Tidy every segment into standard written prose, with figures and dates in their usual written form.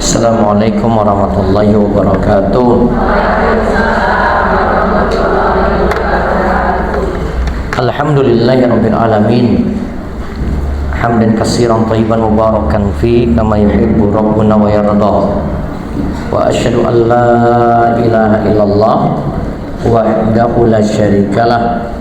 Assalamualaikum warahmatullahi wabarakatuh. Alhamdulillahirabbil alamin. Hamdan katsiran thayyiban mubarakan fi kama yuhibbu rabbuna wa yarda. Wa asyhadu an la ilaha illallah wahdahu la syarikalah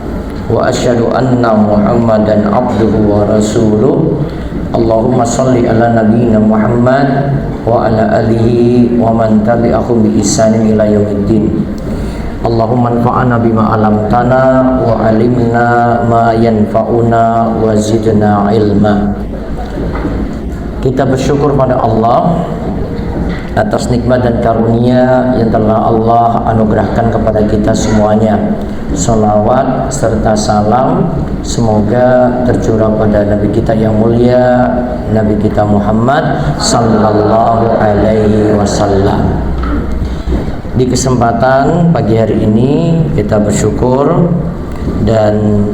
wa asyhadu anna Muhammadan abduhu wa rasuluh. Allahumma salli ala nabiyyina Muhammad wa ala alihi wa man tabi'ahum bi ihsanin ila yaumiddin. Allahumma anfa'na bima 'allamtana wa 'allimna ma yanfa'una wa zidna ilma. Kita bersyukur pada Allah atas nikmat dan karunia yang telah Allah anugerahkan kepada kita semuanya. Salawat serta salam semoga tercurah pada Nabi kita yang mulia, Nabi kita Muhammad sallallahu alaihi wasallam. Di kesempatan pagi hari ini kita bersyukur dan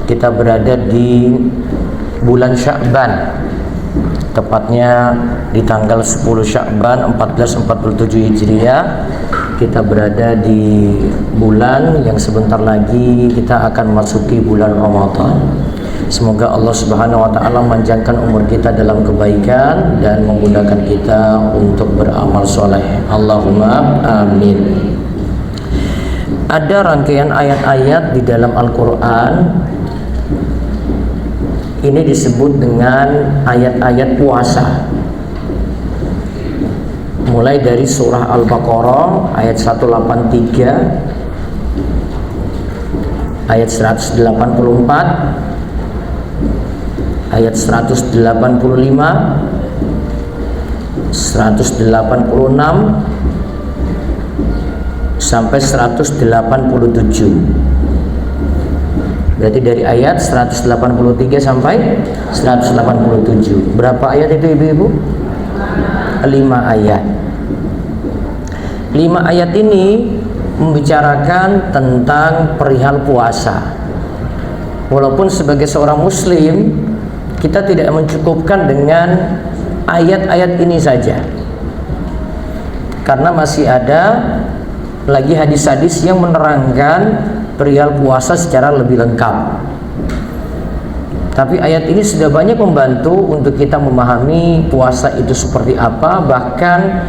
kita berada di bulan Sya'ban, tepatnya di tanggal 10 Sya'ban 1447 Hijriah. Kita berada di bulan yang sebentar lagi kita akan masuki bulan Ramadan. Semoga Allah Subhanahu wa taala memanjangkan umur kita dalam kebaikan dan memudahkan kita untuk beramal soleh. Allahumma amin. Ada rangkaian ayat-ayat di dalam Al-Qur'an ini disebut dengan ayat-ayat puasa. Mulai dari surah Al-Baqarah ayat 183, ayat 184, ayat 185, 186 sampai 187. Berarti dari ayat 183 sampai 187. Berapa ayat itu ibu-ibu? 5 ayat. 5 ayat ini membicarakan tentang perihal puasa. Walaupun sebagai seorang muslim kita tidak mencukupkan dengan ayat-ayat ini saja, karena masih ada lagi hadis-hadis yang menerangkan perihal puasa secara lebih lengkap. Tapi ayat ini sudah banyak membantu untuk kita memahami puasa itu seperti apa, bahkan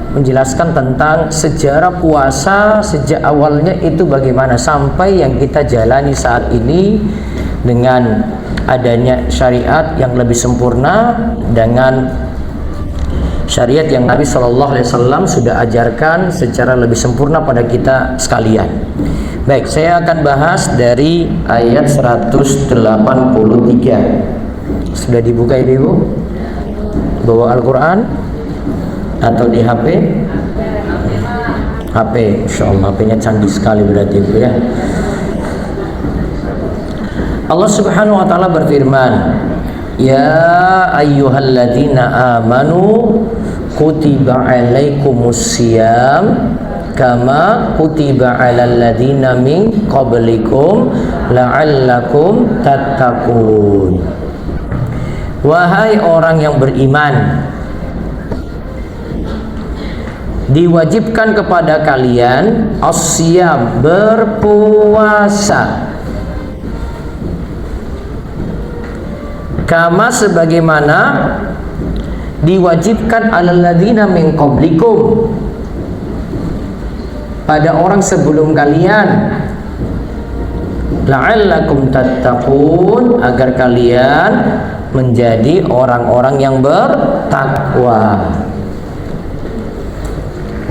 menjelaskan tentang sejarah puasa sejak awalnya itu bagaimana sampai yang kita jalani saat ini dengan adanya syariat yang lebih sempurna, dengan syariat yang Nabi SAW sudah ajarkan secara lebih sempurna pada kita sekalian. Baik, saya akan bahas dari ayat 183. Sudah dibuka ibu? Bawa Al-Quran atau di HP? HP, insyaallah HP-nya canggih sekali berarti ibu ya. Allah Subhanahu wa taala berfirman, ya ayyuhalladzina amanu kutiba alaikumus syiyam kama kutiba alal ladzina min qablikum la'allakum tattaqun. Wahai orang yang beriman, diwajibkan kepada kalian as-syiyam, berpuasa, kama sebagaimana diwajibkan alal ladzina min qablikum, pada orang sebelum kalian, la'allakum tattaqun, agar kalian menjadi orang-orang yang bertakwa.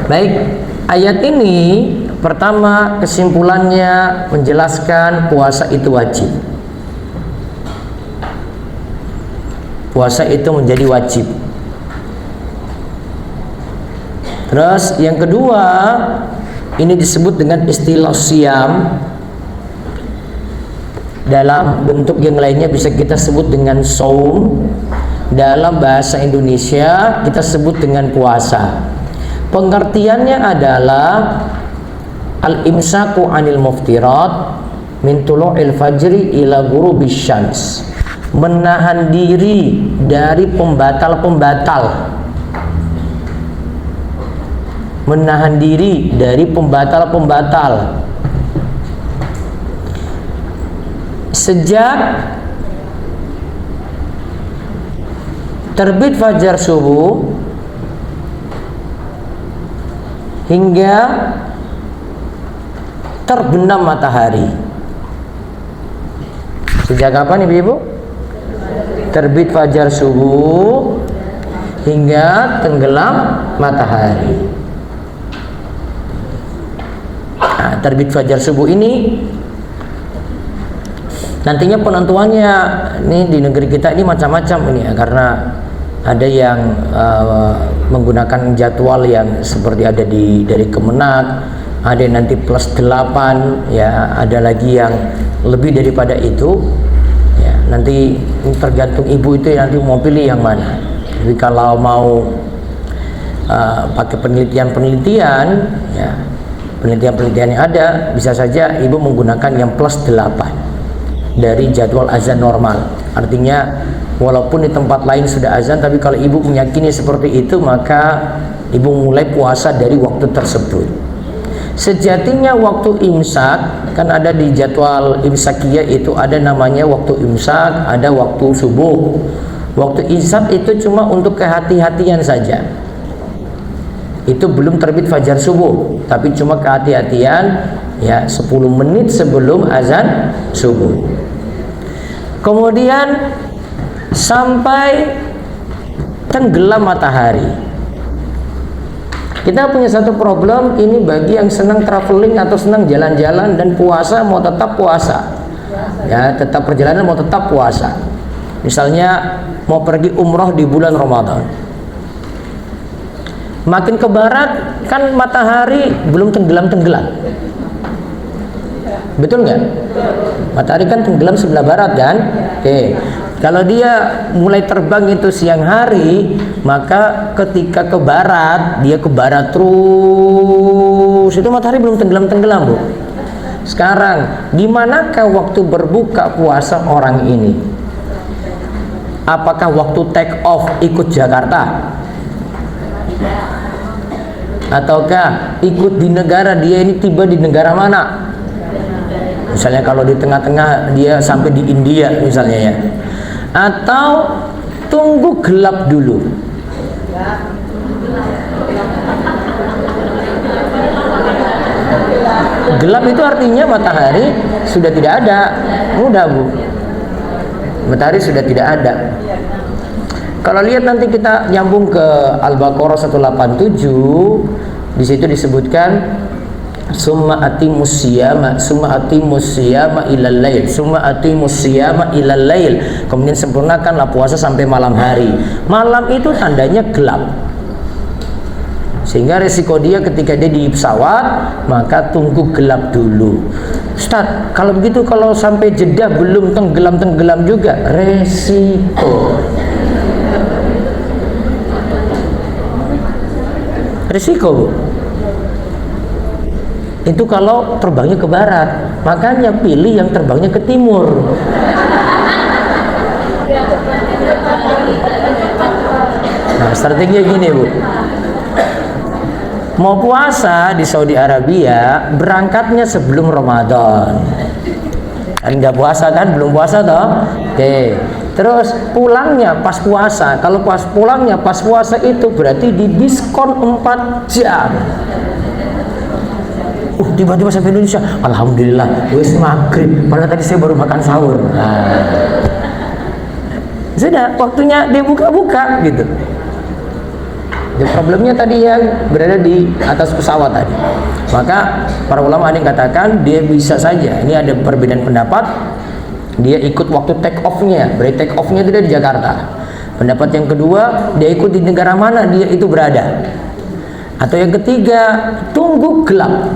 Baik, ayat ini pertama kesimpulannya menjelaskan puasa itu wajib. Puasa itu menjadi wajib. Terus yang kedua, ini disebut dengan istilah siyam. Dalam bentuk yang lainnya bisa kita sebut dengan saum. Dalam bahasa Indonesia kita sebut dengan puasa. Pengertiannya adalah al-imsaku anil muftirat min tulu'il fajri ila ghurubis syams, menahan diri dari pembatal-pembatal menahan diri dari pembatal-pembatal. Sejak terbit fajar subuh hingga terbenam matahari. Sejak kapan ibu-ibu? Terbit fajar subuh hingga tenggelam matahari. Nah, terbit fajar subuh ini nantinya penentuannya ini di negeri kita ini macam-macam ini ya, karena ada yang menggunakan jadwal yang seperti ada dari Kemenak, ada yang nanti plus 8 ya, ada lagi yang lebih daripada itu ya, nanti tergantung ibu itu nanti mau pilih yang mana. Jadi kalau mau pakai penelitian-penelitian ya, penelitian-penelitian yang ada, bisa saja ibu menggunakan yang plus 8 dari jadwal azan normal. Artinya walaupun di tempat lain sudah azan, tapi kalau ibu meyakini seperti itu, maka ibu mulai puasa dari waktu tersebut. Sejatinya waktu imsak kan ada di jadwal imsakiyah, itu ada namanya waktu imsak, ada waktu subuh. Waktu imsak itu cuma untuk kehati-hatian saja, itu belum terbit fajar subuh, tapi cuma kehati-hatian ya, 10 menit sebelum azan subuh. Kemudian sampai tenggelam matahari. Kita punya satu problem ini bagi yang senang traveling atau senang jalan-jalan dan puasa mau tetap puasa ya, tetap perjalanan mau tetap puasa. Misalnya mau pergi umroh di bulan Ramadan, makin ke barat kan matahari belum tenggelam-tenggelam, betul nggak? Matahari kan tenggelam sebelah barat kan. Oke, kalau dia mulai terbang itu siang hari, maka ketika ke barat, dia ke barat terus, itu matahari belum tenggelam-tenggelam, Bu. Sekarang di manakah waktu berbuka puasa orang ini? Apakah waktu take off ikut Jakarta? Ataukah ikut di negara dia ini, tiba di negara mana? Misalnya kalau di tengah-tengah dia sampai di India misalnya ya. Atau tunggu gelap dulu. Gelap itu artinya matahari sudah tidak ada. Mudah, Bu. Matahari sudah tidak ada. Kalau lihat nanti kita nyambung ke Al-Baqarah 187, di situ disebutkan summa atimus siyama ilal lail, summa atimus siyama ilal lail, kemudian sempurnakanlah puasa sampai malam hari. Malam itu tandanya gelap, sehingga resiko dia ketika dia di pesawat, maka tunggu gelap dulu. Ustaz, kalau begitu kalau sampai Jeddah belum tenggelam juga, resiko Bu. Itu kalau terbangnya ke barat, makanya pilih yang terbangnya ke timur. Nah, strateginya gini, Bu. Mau puasa di Saudi Arabia, berangkatnya sebelum Ramadan. Kan nggak puasa kan, belum puasa toh. Oke. Terus pulangnya pas puasa. Kalau pulangnya pas puasa itu berarti didiskon 4 jam. Tiba-tiba sampai Indonesia, alhamdulillah, wis maghrib, padahal tadi saya baru makan sahur. Nah, sudah waktunya dia buka-buka gitu. Jadi problemnya tadi yang berada di atas pesawat tadi. Maka para ulama ada yang katakan dia bisa saja, ini ada perbedaan pendapat, dia ikut waktu take off-nya, berarti take off-nya itu di Jakarta. Pendapat yang kedua, dia ikut di negara mana dia itu berada. Atau yang ketiga, tunggu gelap.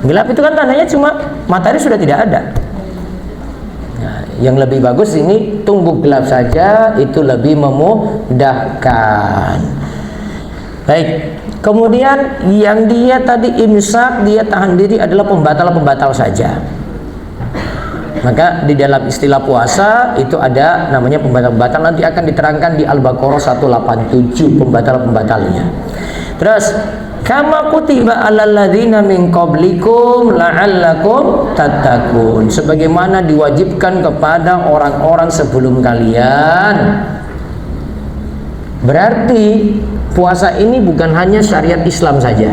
Gelap itu kan tandanya cuma matahari sudah tidak ada. Nah, yang lebih bagus ini tunggu gelap saja, itu lebih memudahkan. Baik, kemudian yang dia tadi imsak, dia tahan diri adalah pembatal-pembatal saja. Maka di dalam istilah puasa itu ada namanya pembatal-pembatal, nanti akan diterangkan di Al-Baqarah 187 pembatal-pembatalnya. Terus Kama kutiba 'alal ladzina min qablikum la'allakum tattaqun. Sebagaimana diwajibkan kepada orang-orang sebelum kalian. Berarti puasa ini bukan hanya syariat Islam saja.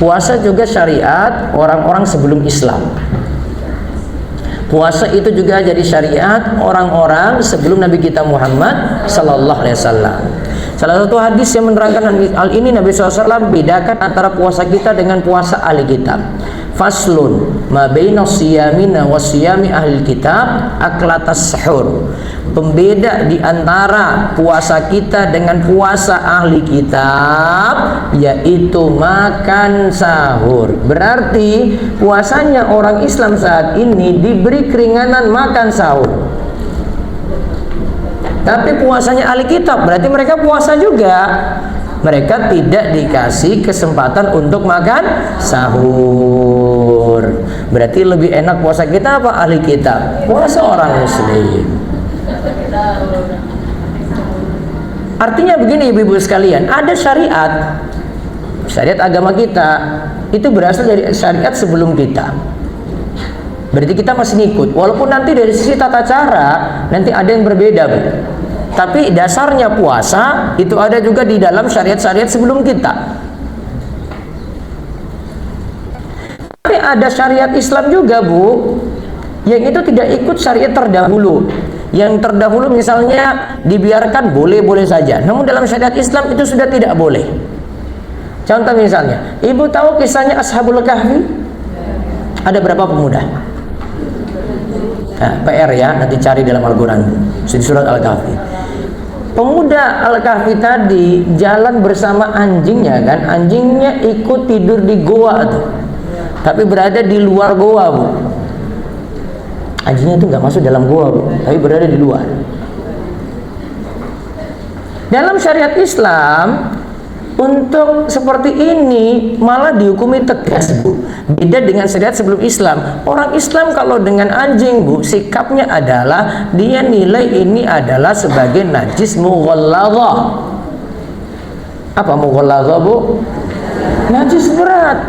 Puasa juga syariat orang-orang sebelum Islam. Puasa itu juga jadi syariat orang-orang sebelum Nabi kita Muhammad sallallahu alaihi wasallam. Salah satu hadis yang menerangkan hal ini, Nabi SAW bedakan antara puasa kita dengan puasa ahli kitab. Faslun ma baina siyamina wa siyami ahli kitab aklatas sahur. Pembeda di antara puasa kita dengan puasa ahli kitab yaitu makan sahur. Berarti puasanya orang Islam saat ini diberi keringanan makan sahur. Tapi puasanya ahli kitab berarti mereka puasa juga. Mereka tidak dikasih kesempatan untuk makan sahur. Berarti lebih enak puasa kita apa ahli kitab? Puasa orang muslim. Artinya begini ibu-ibu sekalian, ada syariat agama kita itu berasal dari syariat sebelum kita. Berarti kita masih ngikut, walaupun nanti dari sisi tata cara nanti ada yang berbeda, Bu. Tapi dasarnya puasa itu ada juga di dalam syariat-syariat sebelum kita. Tapi ada syariat Islam juga, Bu, yang itu tidak ikut syariat terdahulu. Yang terdahulu misalnya dibiarkan boleh-boleh saja, namun dalam syariat Islam itu sudah tidak boleh. Contoh misalnya, ibu tahu kisahnya Ashabul Kahfi? Ada berapa pemuda? Nah, PR ya, nanti cari dalam Al-Quran di surat Al-Kahfi. Pemuda Al-Kahfi tadi jalan bersama anjingnya kan, anjingnya ikut tidur di goa tuh, tapi berada di luar goa, Bu. Anjingnya itu nggak masuk dalam goa, Bu, tapi berada di luar. Dalam syariat Islam untuk seperti ini malah dihukumi tegas, Bu. Beda dengan syariat sebelum Islam. Orang Islam kalau dengan anjing, Bu, sikapnya adalah dia nilai ini adalah sebagai najis mughalladhah. Apa mughalladhah, Bu? Najis berat.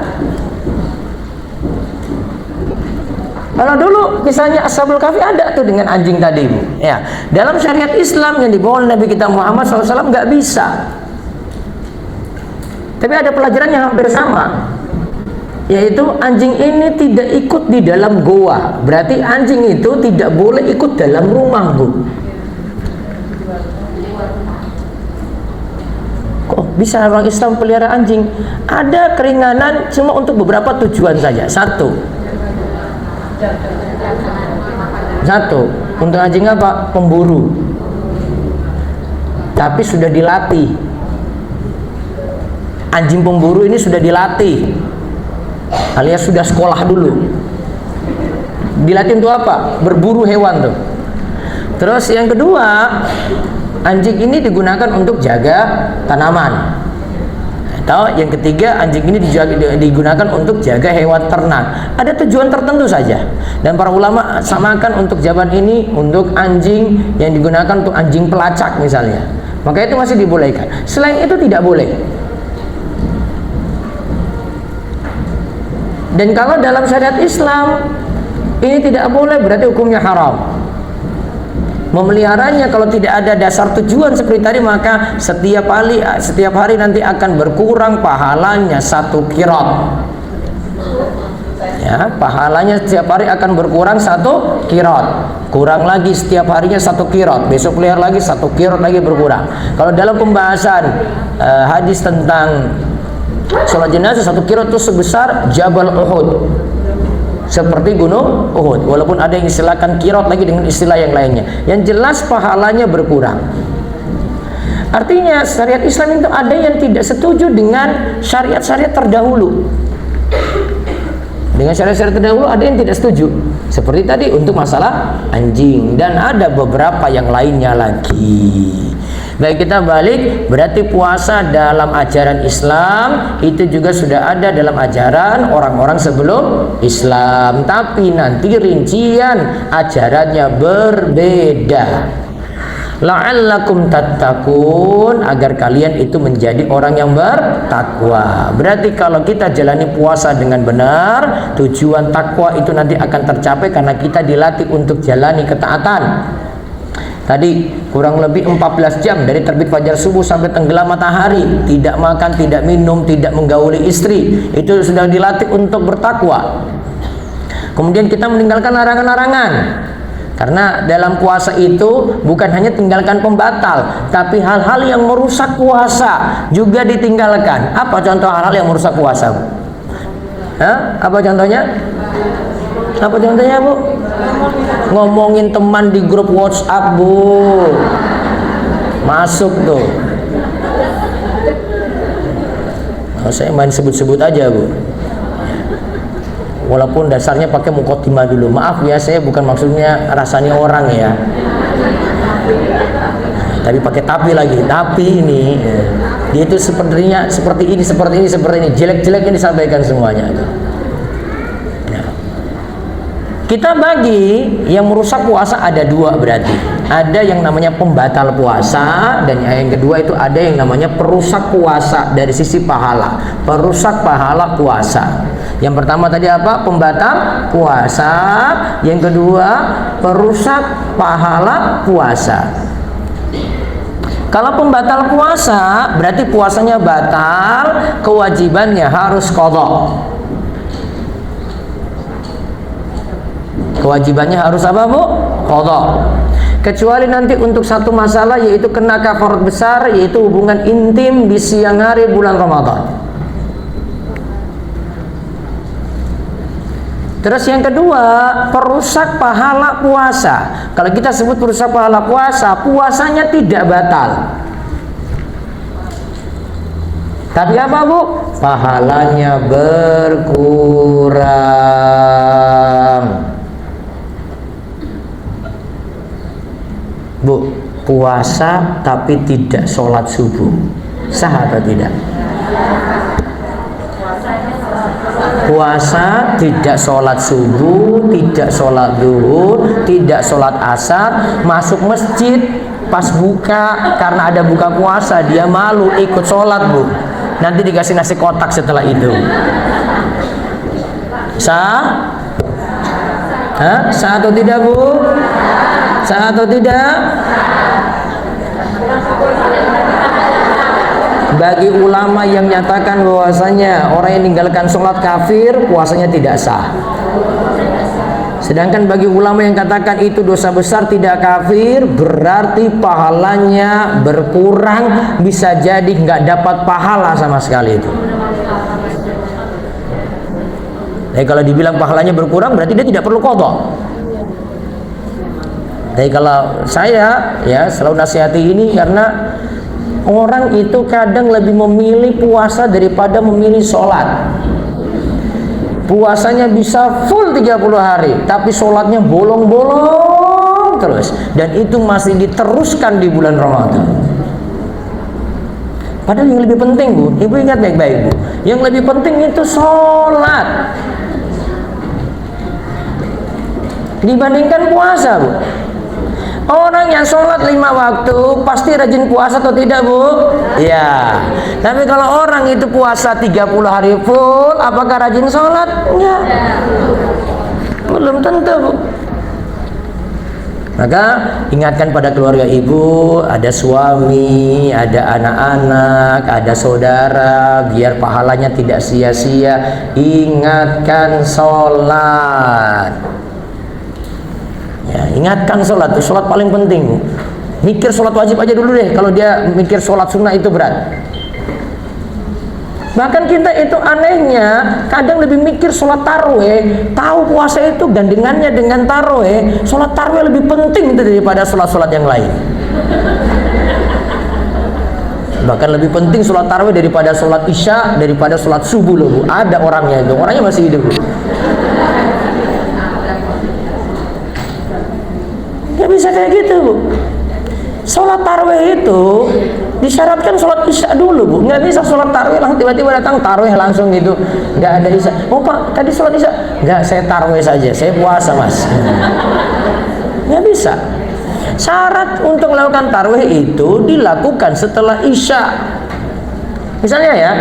Kalau dulu kisahnya Ashabul Kahfi ada tuh dengan anjing tadi, Bu. Ya, dalam syariat Islam yang dibawa oleh Nabi kita Muhammad SAW nggak bisa. Tapi ada pelajaran yang hampir sama, yaitu anjing ini tidak ikut di dalam goa. Berarti anjing itu tidak boleh ikut dalam rumah, Bu. Kok bisa orang Islam pelihara anjing? Ada keringanan cuma untuk beberapa tujuan saja. Satu, untuk anjing apa? Pemburu. Tapi sudah dilatih. Anjing pemburu ini sudah dilatih, alias sudah sekolah dulu. Dilatih untuk apa? Berburu hewan tuh. Terus yang kedua, anjing ini digunakan untuk jaga tanaman. Atau yang ketiga, anjing ini digunakan untuk jaga hewan ternak. Ada tujuan tertentu saja. Dan para ulama samakan untuk jawaban ini untuk anjing yang digunakan untuk anjing pelacak misalnya. Maka itu masih dibolehkan. Selain itu tidak boleh. Dan kalau dalam syariat Islam ini tidak boleh, berarti hukumnya haram. Memeliharanya kalau tidak ada dasar tujuan seperti tadi, maka setiap hari nanti akan berkurang pahalanya 1 qirot. Ya, pahalanya setiap hari akan berkurang 1 qirot. Kurang lagi setiap harinya 1 qirot. Besok pelihara lagi 1 qirot lagi berkurang. Kalau dalam pembahasan hadis tentang sholat jenazah, 1 qirot itu sebesar Jabal Uhud, seperti gunung Uhud. Walaupun ada yang istilahkan qirot lagi dengan istilah yang lainnya, yang jelas pahalanya berkurang. Artinya syariat Islam itu ada yang tidak setuju dengan syariat-syariat terdahulu. Dengan syariat-syariat terdahulu ada yang tidak setuju, seperti tadi untuk masalah anjing, dan ada beberapa yang lainnya lagi. Baik, kita balik, berarti puasa dalam ajaran Islam itu juga sudah ada dalam ajaran orang-orang sebelum Islam, tapi nanti rincian ajarannya berbeda. la'allakum tattaqun, agar kalian itu menjadi orang yang bertakwa. Berarti kalau kita jalani puasa dengan benar, tujuan takwa itu nanti akan tercapai karena kita dilatih untuk jalani ketaatan. Tadi kurang lebih 14 jam dari terbit fajar subuh sampai tenggelam matahari, tidak makan, tidak minum, tidak menggauli istri, itu sudah dilatih untuk bertakwa. Kemudian kita meninggalkan larangan-larangan. Karena dalam puasa itu bukan hanya tinggalkan pembatal, tapi hal-hal yang merusak puasa juga ditinggalkan. Apa contoh hal-hal yang merusak puasa, Bu? Hah? Apa contohnya? Apa contohnya, Bu? Ngomongin teman di grup WhatsApp, Bu. Masuk tuh. Nah, saya main sebut-sebut aja, Bu. Walaupun dasarnya pakai mukotimah dulu. Maaf ya, saya bukan maksudnya rasanya orang ya. Tapi pakai tapi lagi. Tapi ini dia itu sepertinya seperti ini, seperti ini, seperti ini. Jelek-jeleknya disampaikan semuanya. Nah, kita bagi yang merusak puasa ada dua berarti. Ada yang namanya pembatal puasa, dan yang kedua itu ada yang namanya perusak puasa dari sisi pahala. Perusak pahala puasa. Yang pertama tadi apa? Pembatal puasa. Yang kedua, perusak pahala puasa. Kalau pembatal puasa, berarti puasanya batal, kewajibannya harus qadha. Kewajibannya harus apa, Bu? Qadha. Kecuali nanti untuk satu masalah, yaitu kena kafarat besar, yaitu hubungan intim di siang hari bulan Ramadan. Terus yang kedua, perusak pahala puasa. Kalau kita sebut perusak pahala puasa, puasanya tidak batal. Tapi apa, Bu? Pahalanya berkurang. Bu, puasa tapi tidak sholat subuh, sah atau tidak? Puasa tidak sholat subuh, tidak sholat zuhur, tidak sholat asar, masuk masjid pas buka, karena ada buka puasa dia malu ikut sholat, Bu. Nanti dikasih nasi kotak setelah itu. Sah? Hah? Sah atau tidak, Bu? Sah atau tidak? Bagi ulama yang menyatakan bahwasanya orang yang meninggalkan sholat kafir, puasanya tidak sah. Sedangkan bagi ulama yang katakan itu dosa besar, tidak kafir, berarti pahalanya berkurang, bisa jadi nggak dapat pahala sama sekali itu. Jadi kalau dibilang pahalanya berkurang, berarti dia tidak perlu qadha. Jadi kalau saya ya selalu nasihati ini karena orang itu kadang lebih memilih puasa daripada memilih sholat. Puasanya bisa full 30 hari, tapi sholatnya bolong-bolong terus. Dan itu masih diteruskan di bulan Ramadan. Padahal yang lebih penting, Bu, Ibu ingat baik-baik, Bu, yang lebih penting itu sholat dibandingkan puasa, Bu. Orang yang sholat 5 waktu pasti rajin puasa atau tidak, Bu? Iya. Tapi kalau orang itu puasa 30 hari full, apakah rajin sholat? Enggak. Belum tentu, Bu. Maka ingatkan pada keluarga ibu, ada suami, ada anak-anak, ada saudara, biar pahalanya tidak sia-sia. Ingatkan sholat. Ya, ingatkan sholat, itu sholat paling penting. Mikir sholat wajib aja dulu deh. Kalau dia mikir sholat sunnah itu berat. Bahkan kita itu anehnya kadang lebih mikir sholat tarawih. Tahu puasa itu gandengannya dengan tarawih. Sholat tarawih lebih penting itu daripada sholat-sholat yang lain. Bahkan lebih penting sholat tarawih daripada sholat isya, daripada sholat subuh loh, Bu. Ada orangnya itu, orangnya masih hidup, Bu. Gak bisa kayak gitu, Bu. Sholat tarawih itu disyaratkan sholat isya dulu, Bu. Nggak bisa sholat tarawih langsung tiba-tiba datang tarawih langsung gitu. Nggak ada isya. Oh Pak, tadi sholat isya? Nggak, saya tarawih saja. Saya puasa, Mas. Nggak bisa. Syarat untuk melakukan tarawih itu dilakukan setelah isya. Misalnya ya,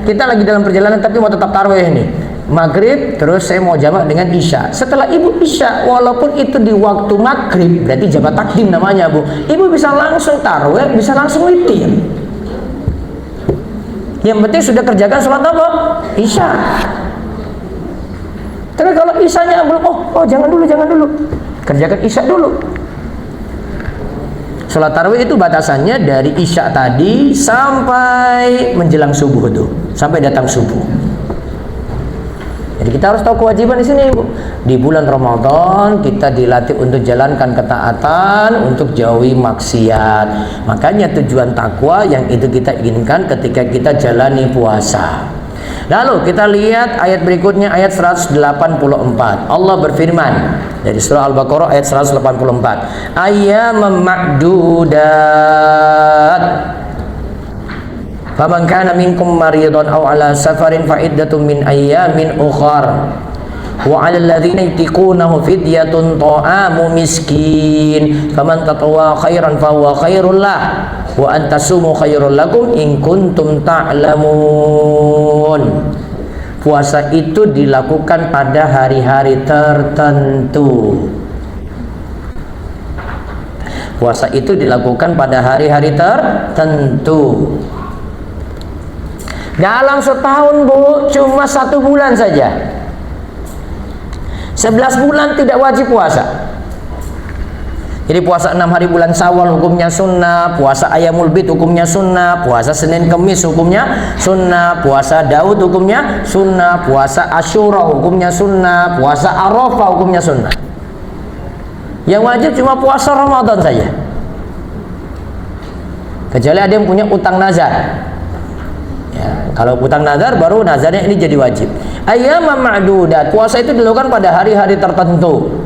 kita lagi dalam perjalanan tapi mau tetap tarawih nih. Maghrib, terus saya mau jamak dengan isya. Setelah ibu isya, walaupun itu di waktu maghrib, berarti jamak takdim namanya, Bu. Ibu bisa langsung tarawih, bisa langsung witir. Yang penting sudah kerjakan sholat apa? Isya. Tapi kalau isyanya belum, jangan dulu. Kerjakan isya dulu. Sholat tarawih itu batasannya dari isya tadi sampai menjelang subuh tuh, sampai datang subuh. Jadi kita harus tahu kewajiban di sini, Bu. Di bulan Ramadan kita dilatih untuk jalankan ketaatan, untuk jauhi maksiat. Makanya tujuan takwa yang itu kita inginkan ketika kita jalani puasa. Lalu kita lihat ayat berikutnya, ayat 184. Allah berfirman dari surah Al-Baqarah ayat 184. Ayyaman ma'dudat. Faman kana minkum maridan aw ala safarin fa iddatun min ayyamin ukhar. Wa 'alal ladzina yutiqunahu fidyatun ta'amu miskin. Faman tatawwa khairan fa huwa khairul lah. Wa antasumu khairul lakum in kuntum ta'lamun. Puasa itu dilakukan pada hari-hari tertentu. Puasa itu dilakukan pada hari-hari tertentu. Dalam setahun, Bu, cuma 1 bulan saja. 11 bulan tidak wajib puasa. Jadi puasa 6 hari bulan Syawal hukumnya sunnah, puasa Ayyamul Bid hukumnya sunnah, puasa Senin Kemis hukumnya sunnah, puasa Daud hukumnya sunnah, puasa Asyura hukumnya sunnah, puasa Arafah hukumnya sunnah. Yang wajib cuma puasa Ramadan saja. Kecuali ada yang punya utang nazar. Ya, kalau utang nazar baru nazarnya ini jadi wajib. Ayyaman ma'dudat, puasa itu dilakukan pada hari-hari tertentu.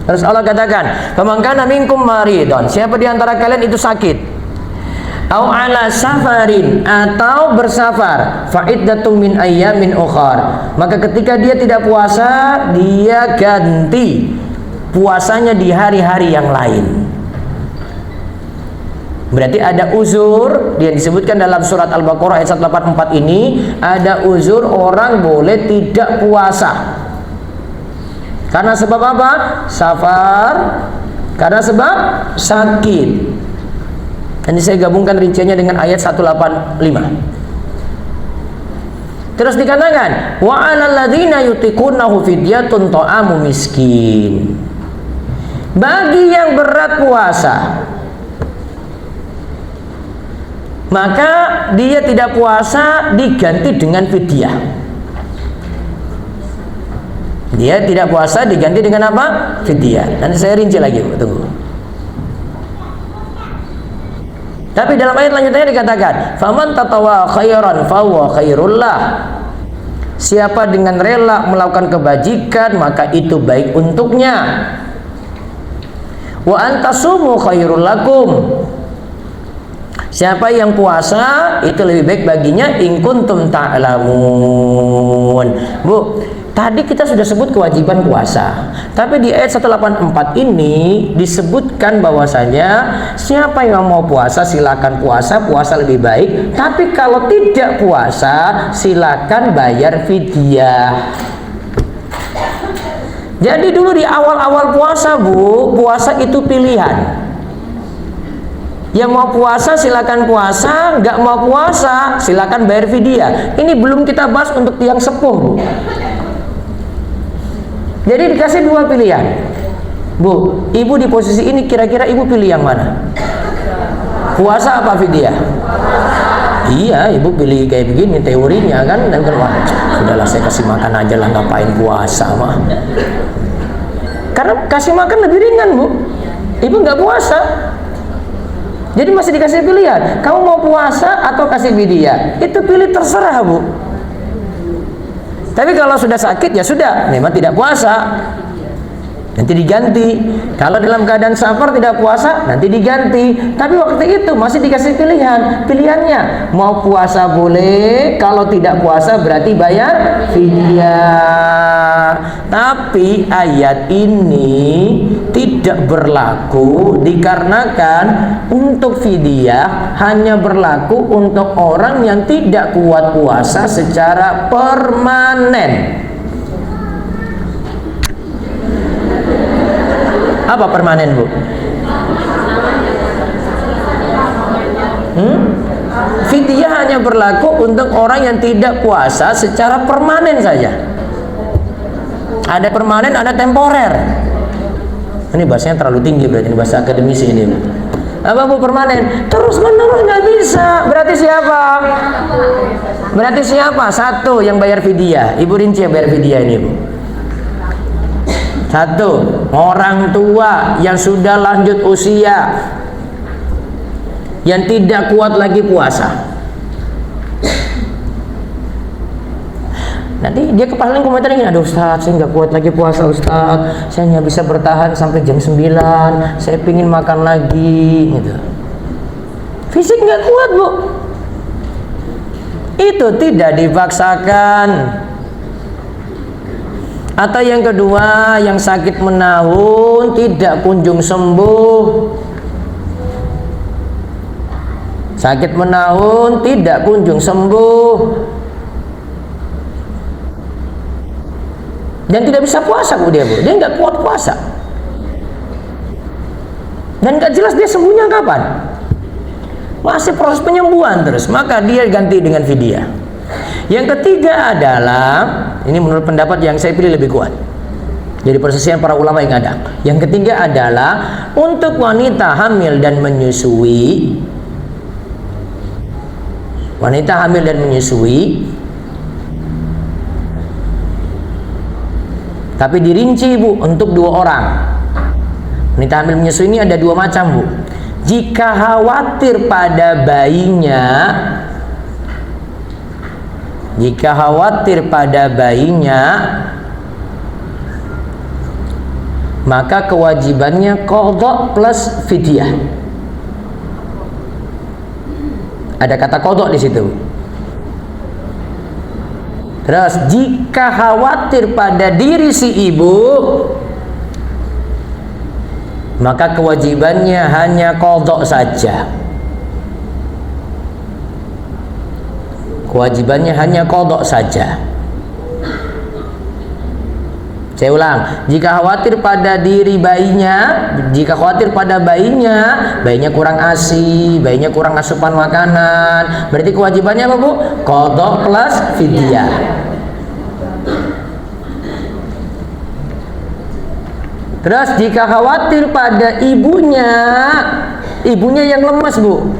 Terus Allah katakan, "Faman kana minkum maridon." Siapa di antara kalian itu sakit? Au ala safarin, atau bersafar, fa iddatun min ayyamin ukhar. Maka ketika dia tidak puasa, dia ganti puasanya di hari-hari yang lain. Berarti ada uzur yang disebutkan dalam surat Al-Baqarah ayat 184 ini, ada uzur orang boleh tidak puasa. Karena sebab apa? Safar, karena sebab sakit. Ini saya gabungkan rinciannya dengan ayat 185. Terus dikatakan, wa 'alal ladzina yutiqunahu fidyatun ta'amu miskin. Bagi yang berat puasa, maka dia tidak puasa diganti dengan fidyah. Dia tidak puasa diganti dengan apa? Fidyah. Nanti saya rinci lagi, tunggu. Tapi dalam ayat lanjutannya dikatakan, "Faman tatawwa khairan fa huwa khairul lah." Siapa dengan rela melakukan kebajikan, maka itu baik untuknya. Wa antasumu khairul lakum. Siapa yang puasa itu lebih baik baginya in kuntum ta'lamun. Bu, tadi kita sudah sebut kewajiban puasa. Tapi di ayat 184 ini disebutkan bahwasanya siapa yang mau puasa silakan puasa, puasa lebih baik. Tapi kalau tidak puasa silakan bayar fidyah. Jadi dulu di awal-awal puasa, Bu, puasa itu pilihan. Yang mau puasa silakan puasa, nggak mau puasa silakan bayar fidyah. Ini belum kita bahas untuk tiang sepuh, Bu. Jadi dikasih 2 pilihan. Bu, ibu di posisi ini kira-kira ibu pilih yang mana? Puasa apa fidyah? Iya, ibu pilih kayak begini teorinya kan. Dan wah, sudahlah saya kasih makan aja lah, ngapain puasa mah. Karena kasih makan lebih ringan, Bu. Ibu nggak puasa. Jadi masih dikasih pilihan, kamu mau puasa atau kasih fidyah? Itu pilih terserah, Bu. Tapi kalau sudah sakit ya sudah, memang tidak puasa. nanti diganti. Kalau dalam keadaan safar tidak puasa, nanti diganti. Tapi waktu itu masih dikasih pilihannya mau puasa boleh, kalau tidak puasa berarti bayar fidyah. Tapi ayat ini tidak berlaku dikarenakan untuk fidyah hanya berlaku untuk orang yang tidak kuat puasa secara permanen. Apa permanen, Bu? Fidyah hanya berlaku untuk orang yang tidak puasa secara permanen saja. Ada permanen, ada temporer. Ini bahasanya terlalu tinggi, berarti ini bahasa akademisi ini, Bu. Apa, Bu, permanen? Terus menerus nggak bisa. Berarti siapa? Berarti siapa? Satu yang bayar fidyah. Ibu rinci yang bayar fidyah ini, Bu. Satu, orang tua yang sudah lanjut usia, yang tidak kuat lagi puasa. Nanti dia paling komentar gini, aduh Ustaz, saya nggak kuat lagi puasa Ustaz, saya hanya bisa bertahan sampai jam 9, saya pingin makan lagi gitu. Fisik nggak kuat, Bu. Itu tidak dipaksakan. Atau yang kedua, yang sakit menahun tidak kunjung sembuh. Sakit menahun tidak kunjung sembuh dan tidak bisa puasa, Bu, dia nggak kuat puasa dan nggak jelas dia sembuhnya kapan, masih proses penyembuhan terus, maka dia ganti dengan fidyah. Yang ketiga adalah, ini menurut pendapat yang saya pilih lebih kuat, jadi persesian para ulama yang ada. Yang ketiga adalah untuk wanita hamil dan menyusui. Wanita hamil dan menyusui, tapi dirinci, Bu, untuk 2 orang. Wanita hamil menyusui ini ada 2 macam, Bu. Jika khawatir pada bayinya, maka kewajibannya qadha plus fidyah. Ada kata qadha di situ. Terus jika khawatir pada diri si ibu, maka kewajibannya hanya qadha saja. Kewajibannya hanya qadha saja. Saya ulang, jika khawatir pada diri bayinya, jika khawatir pada bayinya kurang ASI, bayinya kurang asupan makanan, berarti kewajibannya apa, Bu? Qadha plus fidyah. Terus jika khawatir pada ibunya yang lemas, Bu,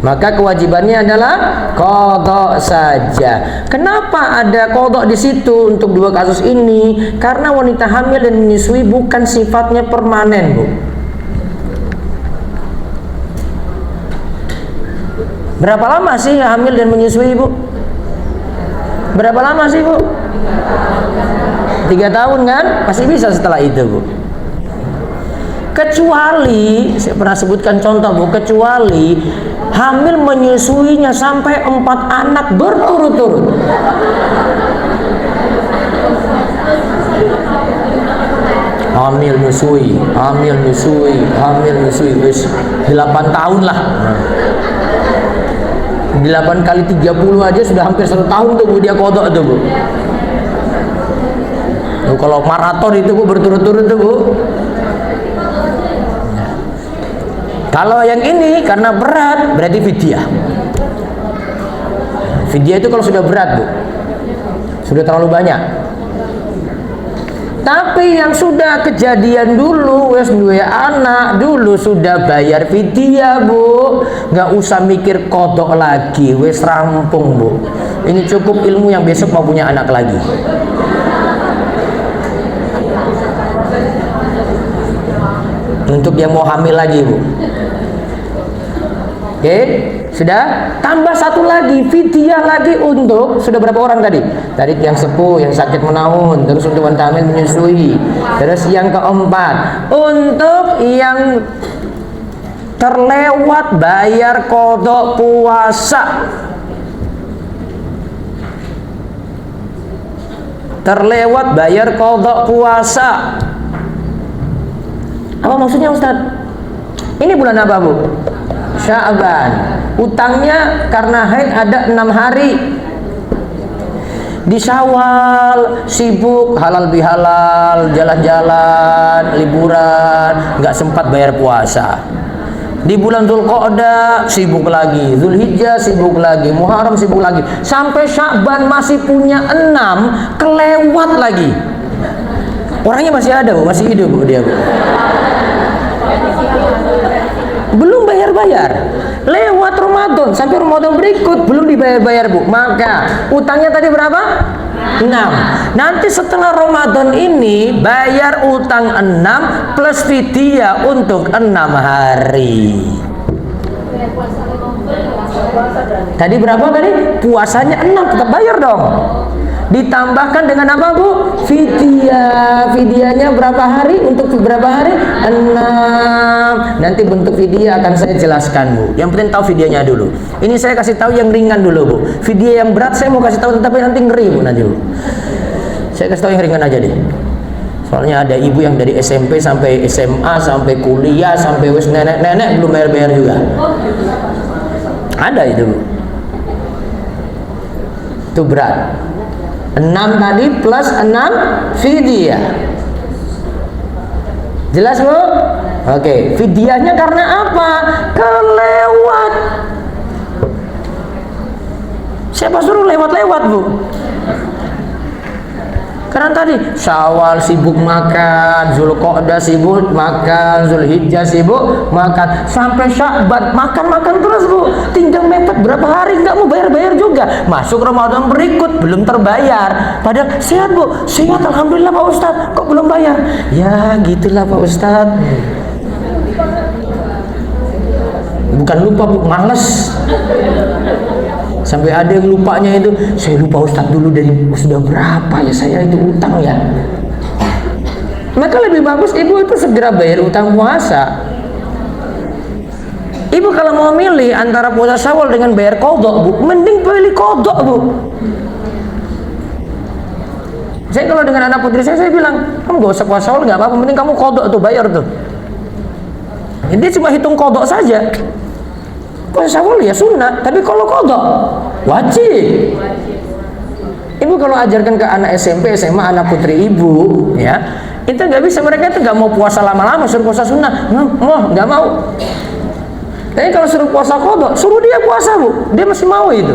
maka kewajibannya adalah qadha saja. Kenapa ada qadha di situ untuk 2 kasus ini? Karena wanita hamil dan menyusui bukan sifatnya permanen, Bu. Berapa lama sih hamil dan menyusui, Bu? Berapa lama sih, Bu? 3 tahun kan? Masih bisa setelah itu, Bu. Kecuali, saya pernah sebutkan contoh, Bu, kecuali hamil menyusuinya sampai 4 anak berturut-turut. Hamil nyusui, wis 8 tahun lah. 8 kali 30 aja sudah hampir 1 tahun tuh, Bu, dia qadha tuh, Bu. Kalau maraton itu, Bu, berturut-turut tuh, Bu. Kalau yang ini karena berat, berarti fidyah. Fidyah itu kalau sudah berat, Bu, sudah terlalu banyak. Tapi yang sudah kejadian dulu, wes duwe anak dulu, sudah bayar fidyah, Bu. Nggak usah mikir qadha lagi, wes rampung, Bu. Ini cukup ilmu yang besok mau punya anak lagi. Untuk yang mau hamil lagi, Bu. Oke, sudah. Tambah satu lagi, fidyah lagi untuk, sudah berapa orang tadi? Tadi yang sepuh, yang sakit menaun, terus untuk wanita hamil menyusui. Terus yang keempat, untuk yang terlewat bayar qadha puasa. Terlewat bayar qadha puasa. Apa maksudnya Ustaz? Ini bulan apa Bu? Sya'ban. Utangnya karena haid ada 6 hari. Di Syawal sibuk halal bihalal, jalan-jalan, liburan, nggak sempat bayar puasa. Di bulan Dzulqa'dah sibuk lagi, Dzulhijjah sibuk lagi, Muharram sibuk lagi, sampai Sya'ban masih punya 6, kelewat lagi. Orangnya masih ada Bu, masih hidup Bu dia Bu. Belum bayar-bayar, lewat Ramadan sampai Ramadan berikut belum dibayar-bayar Bu. Maka utangnya tadi berapa? 6. Nanti setelah Ramadan ini bayar utang 6 plus fidyah untuk 6 hari. Tadi berapa tadi? Puasanya 6, tetap bayar dong. Ditambahkan dengan apa Bu? Fidyah. Fidyahnya berapa hari? Untuk berapa hari? 6. Nanti bentuk fidyah akan saya jelaskan Bu. Yang penting tahu fidyahnya dulu. Ini saya kasih tahu yang ringan dulu Bu. Fidyah yang berat saya mau kasih tahu, tetapi nanti ngeri Bu nanti Bu. Saya kasih tahu yang ringan aja deh. Soalnya ada ibu yang dari SMP sampai SMA sampai kuliah sampai wis nenek-nenek belum bayar-bayar juga. Ada itu Bu. Itu berat. 6 tadi plus 6 fidyah. Jelas Bu? Oke, fidyahnya karena apa? Kelewat. Siapa suruh lewat-lewat Bu? Karena tadi Syawal sibuk makan, Dzulqa'dah sibuk makan, Dzulhijjah sibuk makan, sampai Sya'ban makan-makan terus Bu. Tinggal mepet berapa hari nggak mau bayar-bayar juga. Masuk Ramadan berikut belum terbayar. Padahal sehat Bu, sehat alhamdulillah Pak Ustadz. Kok belum bayar? Ya gitulah Pak Ustadz. Bukan lupa Bu, males. Sampai ada yang lupanya itu, saya lupa Ustadz dulu dari sudah berapa ya saya itu utang ya. Maka lebih bagus ibu itu segera bayar utang puasa. Ibu kalau mau milih antara puasa Syawal dengan bayar qadha Bu, mending pilih qadha Bu. Saya kalau dengan anak putri saya bilang, kamu gak usah puasa Syawal, gak apa-apa, mending kamu qadha tuh, bayar tuh. Dia cuma hitung qadha saja. Puasa Syawal ya sunnah, tapi kalau qadha wajib. Ibu kalau ajarkan ke anak SMP, SMA, anak putri ibu, ya, itu nggak bisa, mereka itu nggak mau puasa lama-lama, suruh puasa sunnah, nggak mau. Tapi kalau suruh puasa qadha, suruh dia puasa Bu, dia masih mau itu.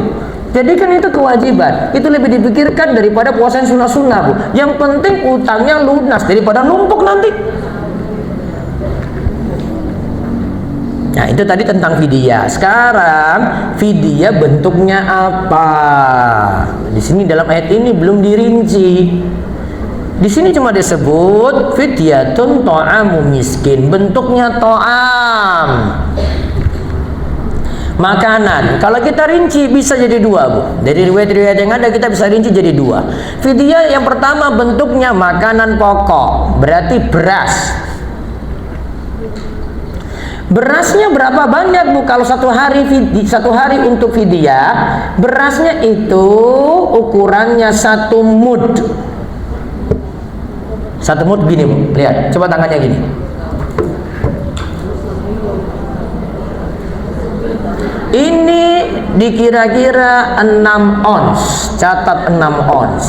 Jadi kan itu kewajiban, itu lebih dipikirkan daripada puasa yang sunnah-sunnah Bu. Yang penting utangnya lunas daripada numpuk nanti. Nah itu tadi tentang fidyah. Sekarang fidyah bentuknya apa? Di sini dalam ayat ini belum dirinci. Di sini cuma disebut fidyatun ta'amu miskin. Bentuknya ta'am, makanan. Kalau kita rinci bisa jadi dua Bu. Dari riwayat-riwayat yang ada kita bisa rinci jadi dua. Fidyah yang pertama bentuknya makanan pokok, berarti beras. Berasnya berapa banyak Bu? Kalau satu hari untuk fidyah, berasnya itu ukurannya 1 mud. 1 mud gini Bu, lihat, coba tangannya gini. Ini dikira-kira 6 ons, catat 6 ons.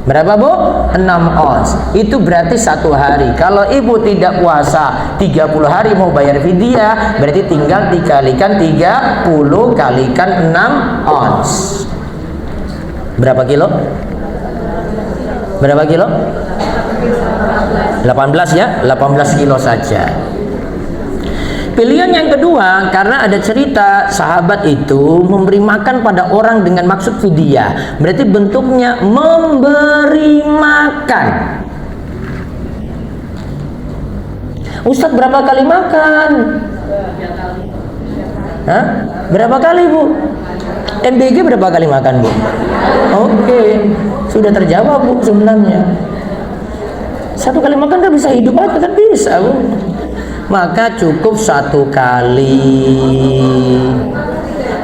Berapa Bu? 6 ons. Itu berarti 1 hari. Kalau ibu tidak puasa 30 hari mau bayar fidyah, berarti tinggal dikalikan 30 kalikan 6 ons. Berapa kilo? Berapa kilo? 18 ya? 18 kilo saja. Pilihan yang kedua, karena ada cerita sahabat itu memberi makan pada orang dengan maksud fidyah, berarti bentuknya memberi makan. Ustadz berapa kali makan? Hah? Berapa kali Bu? MBG berapa kali makan Bu? Oke, sudah terjawab Bu sebenarnya. Satu kali makan kan bisa hidup aja kan bisa Bu. Maka cukup satu kali.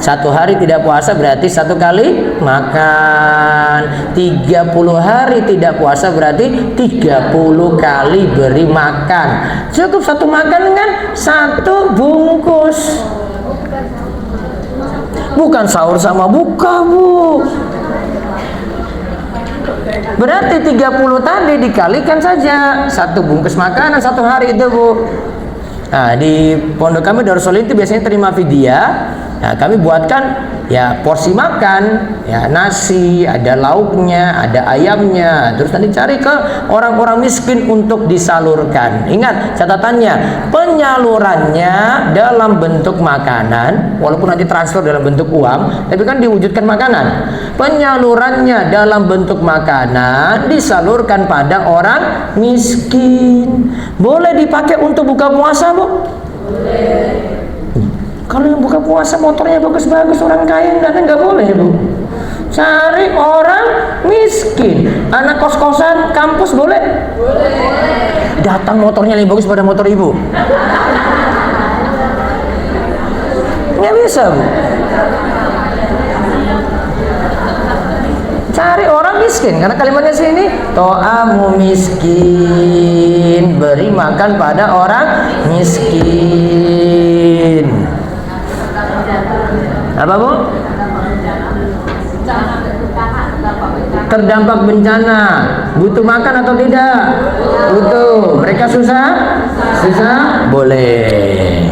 Satu hari tidak puasa berarti satu kali makan. 30 hari tidak puasa berarti 30 kali beri makan. Cukup satu makan kan satu bungkus. Bukan sahur sama buka Bu. Berarti 30 tadi dikalikan saja. Satu bungkus makanan satu hari itu Bu. Nah, di pondok kami Darus Solihin itu biasanya terima fidyah. Nah, kami buatkan ya porsi makan, ya nasi, ada lauknya, ada ayamnya. Terus nanti cari ke orang-orang miskin untuk disalurkan. Ingat catatannya, penyalurannya dalam bentuk makanan, walaupun nanti transfer dalam bentuk uang, tapi kan diwujudkan makanan. Penyalurannya dalam bentuk makanan disalurkan pada orang miskin. Boleh dipakai untuk buka puasa, Bu? Boleh. Kalau yang buka puasa motornya bagus-bagus, orang kaya nggak boleh Bu. Cari orang miskin, anak kos-kosan kampus boleh? Boleh. Datang motornya lebih bagus pada motor ibu. Nggak bisa Bu. Cari orang miskin, karena kalimatnya sini to'amu miskin, beri makan pada orang miskin. Apa Bu? Terdampak bencana, butuh makan atau tidak? Butuh. Mereka susah? Susah? Boleh.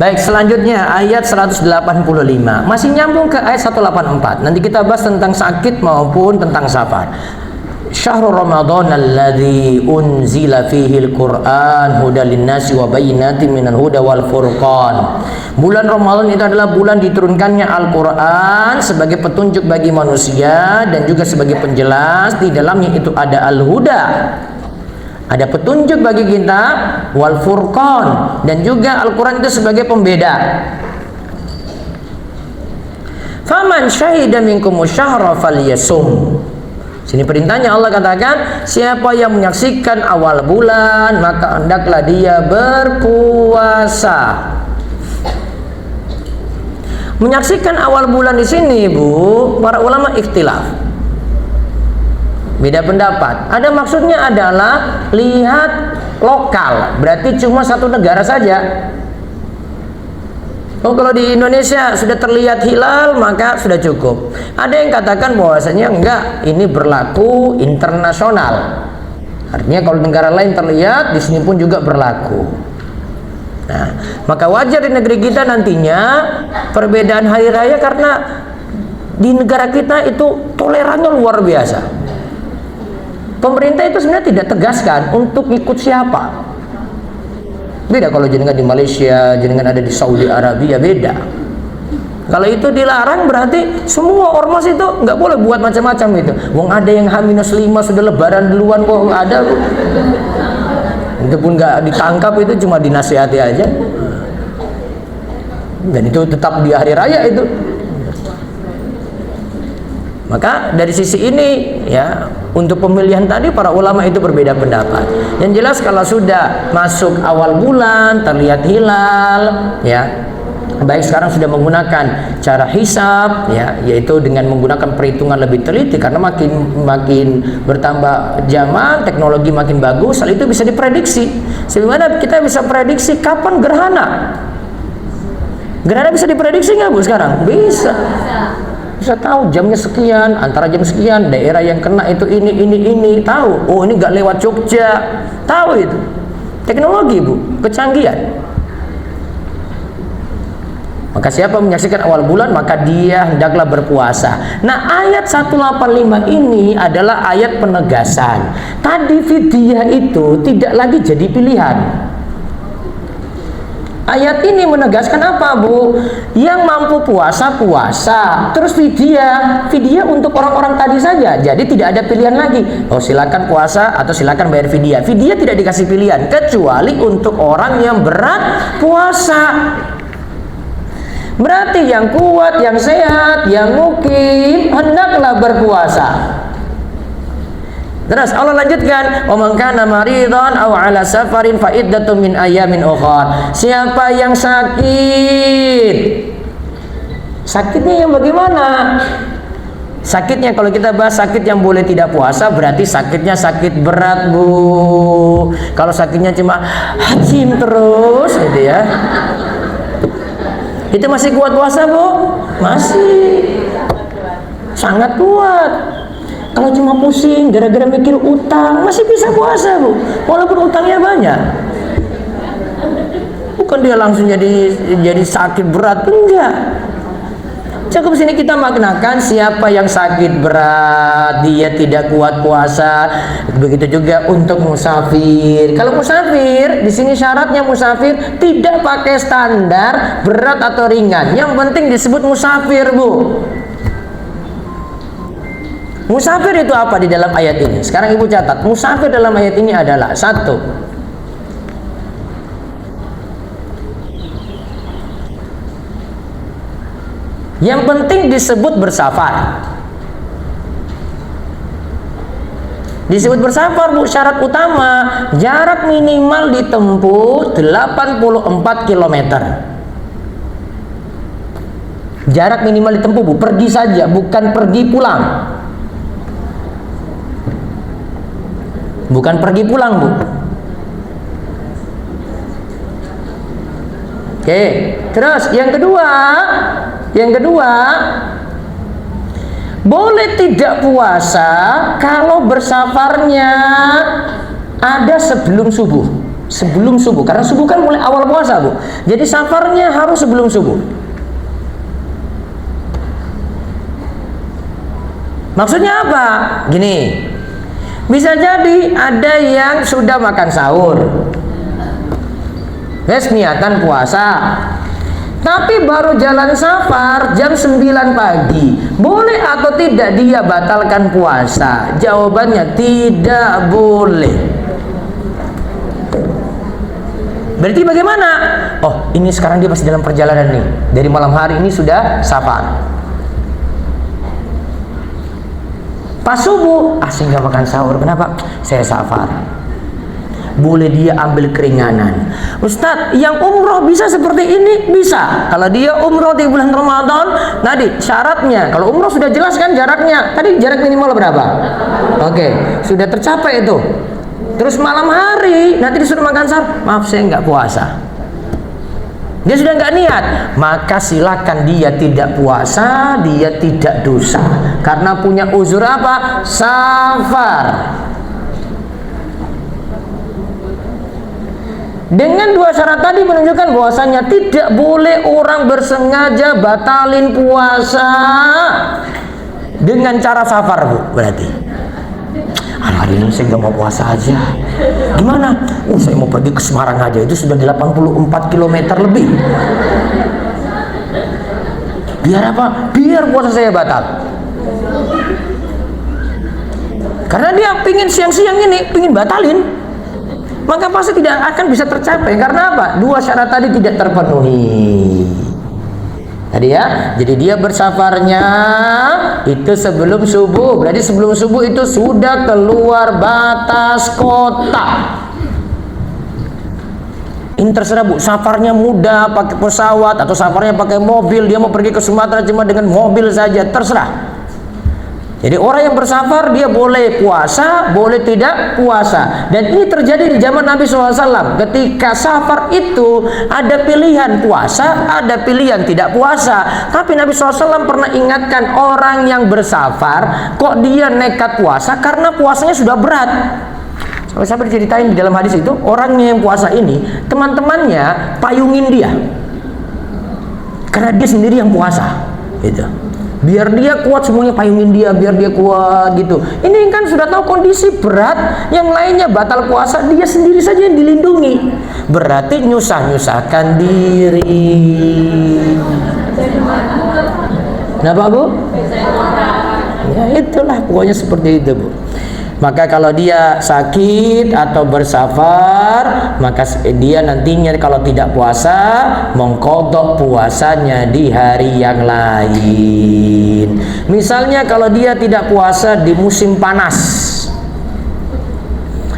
Baik, selanjutnya ayat 185. Masih nyambung ke ayat 184. Nanti kita bahas tentang sakit maupun tentang safar. Syahrul Ramadan alladzi unzila fihi al-Qur'an hudan lin-nasi wa bayyinatin minal huda wal furqan. Bulan Ramadan itu adalah bulan diturunkannya Al-Qur'an sebagai petunjuk bagi manusia dan juga sebagai penjelas. Di dalamnya itu ada al-huda, ada petunjuk bagi kita, wal furqan, dan juga Al-Quran itu sebagai pembeda. Faman syahida minkumus syahra falyasum. Sini perintahnya Allah katakan, siapa yang menyaksikan awal bulan maka hendaklah dia berpuasa. Menyaksikan awal bulan di sini Bu, para ulama ikhtilaf. Beda pendapat. Ada maksudnya adalah lihat lokal, berarti cuma satu negara saja. Oh, kalau di Indonesia sudah terlihat hilal maka sudah cukup. Ada yang katakan bahwasanya enggak, ini berlaku internasional. Artinya kalau negara lain terlihat, di sini pun juga berlaku. Nah, maka wajar di negeri kita nantinya perbedaan hari raya karena di negara kita itu tolerannya luar biasa. Pemerintah itu sebenarnya tidak tegaskan untuk ikut siapa. Beda kalau jenengan di Malaysia, jenengan ada di Saudi Arabia, beda. Kalau itu dilarang berarti semua ormas itu nggak boleh buat macam-macam gitu. Wong ada yang H-5 sudah lebaran duluan kok ada. Itu pun nggak ditangkap, itu cuma dinasihati aja. Dan itu tetap di hari raya itu. Maka dari sisi ini ya, untuk pemilihan tadi para ulama itu berbeda pendapat. Yang jelas kalau sudah masuk awal bulan terlihat hilal ya, baik sekarang sudah menggunakan cara hisab ya, yaitu dengan menggunakan perhitungan lebih teliti karena makin bertambah zaman, teknologi makin bagus, hal itu bisa diprediksi. Sebagaimana kita bisa prediksi kapan gerhana. Gerhana bisa diprediksi nggak Bu sekarang? Bisa. Bisa tahu jamnya sekian, antara jam sekian, daerah yang kena itu ini tahu. Oh, ini nggak lewat Jogja, tahu itu. Teknologi Bu, kecanggihan. Maka siapa menyaksikan awal bulan maka dia hendaklah berpuasa. Nah, ayat 185 ini adalah ayat penegasan. Tadi fidyah itu tidak lagi jadi pilihan. Ayat ini menegaskan apa, Bu? Yang mampu puasa, puasa. Terus fidyah untuk orang-orang tadi saja. Jadi tidak ada pilihan lagi. Oh, silakan puasa atau silakan bayar fidyah. Fidyah tidak dikasih pilihan kecuali untuk orang yang berat puasa. Berarti yang kuat, yang sehat, yang mukim hendaklah berpuasa. Terus Allah lanjutkan, "Wa man kana maridan aw 'ala safarin fa iddatun min ayyamin ukhra." Siapa yang sakit? Sakitnya yang bagaimana? Sakitnya, kalau kita bahas sakit yang boleh tidak puasa, berarti sakitnya sakit berat, Bu. Kalau sakitnya cuma hacim terus gitu ya, itu masih kuat puasa, Bu? Masih sangat kuat. Kalau cuma pusing gara-gara mikir utang, masih bisa puasa, Bu, walaupun utangnya banyak. Bukan dia langsung jadi sakit berat, enggak. Cukup sini kita maknakan siapa yang sakit berat, dia tidak kuat puasa. Begitu juga untuk musafir. Kalau musafir, di sini syaratnya musafir tidak pakai standar berat atau ringan. Yang penting disebut musafir, Bu. Musafir itu apa di dalam ayat ini? Sekarang Ibu catat, musafir dalam ayat ini adalah satu, yang penting disebut bersafar. Disebut bersafar, Bu, syarat utama jarak minimal ditempuh 84 km. Jarak minimal ditempuh, Bu, pergi saja, bukan pergi pulang. Bukan pergi pulang, Bu. Oke, terus yang kedua, boleh tidak puasa kalau bersafarnya ada sebelum subuh. Sebelum subuh, karena subuh kan mulai awal puasa, Bu. Jadi safarnya harus sebelum subuh. Maksudnya apa? Gini, bisa jadi ada yang sudah makan sahur, niatan puasa, tapi baru jalan safar jam 9 pagi. Boleh atau tidak dia batalkan puasa? Jawabannya tidak boleh. Berarti bagaimana? Oh, ini sekarang dia masih dalam perjalanan nih. Dari malam hari ini sudah safar. Pas subuh, saya nggak makan sahur. Kenapa? Saya safar. Boleh dia ambil keringanan. Ustadz, yang umroh bisa seperti ini? Bisa. Kalau dia umroh di bulan Ramadan, tadi syaratnya, kalau umroh sudah jelas kan jaraknya. Tadi jarak minimal berapa? Oke, sudah tercapai itu. Terus malam hari, nanti disuruh makan sahur. Maaf, saya nggak puasa. Dia sudah nggak niat, maka silakan dia tidak puasa, dia tidak dosa, karena punya uzur apa? Safar. Dengan dua syarat tadi menunjukkan bahwasanya tidak boleh orang bersengaja batalin puasa dengan cara safar, Bu. Berarti hari ini saya nggak mau puasa aja. Gimana? Saya mau pergi ke Semarang aja, itu sudah 84 km lebih. Biar apa? Biar puasa saya batal. Karena dia pingin siang-siang ini, pingin batalin, maka pasti tidak akan bisa tercapai. Karena apa? Dua syarat tadi tidak terpenuhi. Tadi ya, jadi dia bersafarnya itu sebelum subuh. Berarti sebelum subuh itu sudah keluar batas kota. Ini terserah, Bu, safarnya mudah pakai pesawat atau safarnya pakai mobil, dia mau pergi ke Sumatera cuma dengan mobil saja, terserah. Jadi orang yang bersafar dia boleh puasa, boleh tidak puasa. Dan ini terjadi di zaman Nabi SAW. Ketika safar itu ada pilihan puasa, ada pilihan tidak puasa. Tapi Nabi SAW pernah ingatkan orang yang bersafar, kok dia nekat puasa karena puasanya sudah berat. Sampai diceritain di dalam hadis itu, orangnya yang puasa ini, teman-temannya payungin dia. Karena dia sendiri yang puasa. Gitu. biar dia kuat, semuanya payungin dia biar dia kuat gitu. Ini kan sudah tahu kondisi berat, yang lainnya batal puasa, dia sendiri saja yang dilindungi. Berarti nyusah-nyusahkan diri. Kenapa, Bu? Ya itulah pokoknya seperti itu, Bu. Maka kalau dia sakit atau bersafar, maka dia nantinya kalau tidak puasa, mengqadha puasanya di hari yang lain. Misalnya kalau dia tidak puasa di musim panas,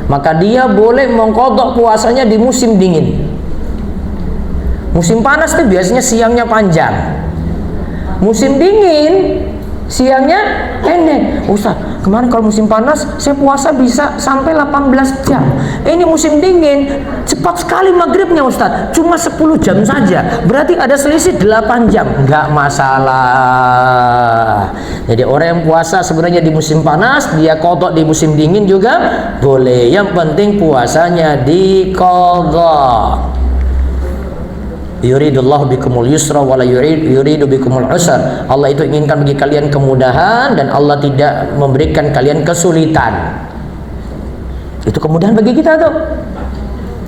maka dia boleh mengqadha puasanya di musim dingin. Musim panas itu biasanya siangnya panjang. Musim dingin siangnya pendek. Ustaz, kemarin kalau musim panas saya puasa bisa sampai 18 jam. Ini musim dingin cepat sekali maghribnya Ustaz, cuma 10 jam saja. Berarti ada selisih 8 jam. Enggak masalah. Jadi orang yang puasa sebenarnya di musim panas, dia qadha di musim dingin juga boleh. Yang penting puasanya diqadha. Yuridullahu bikumul yusra wa la yuridu bikumul usra. Allah itu inginkan bagi kalian kemudahan dan Allah tidak memberikan kalian kesulitan. Itu kemudahan bagi kita tuh.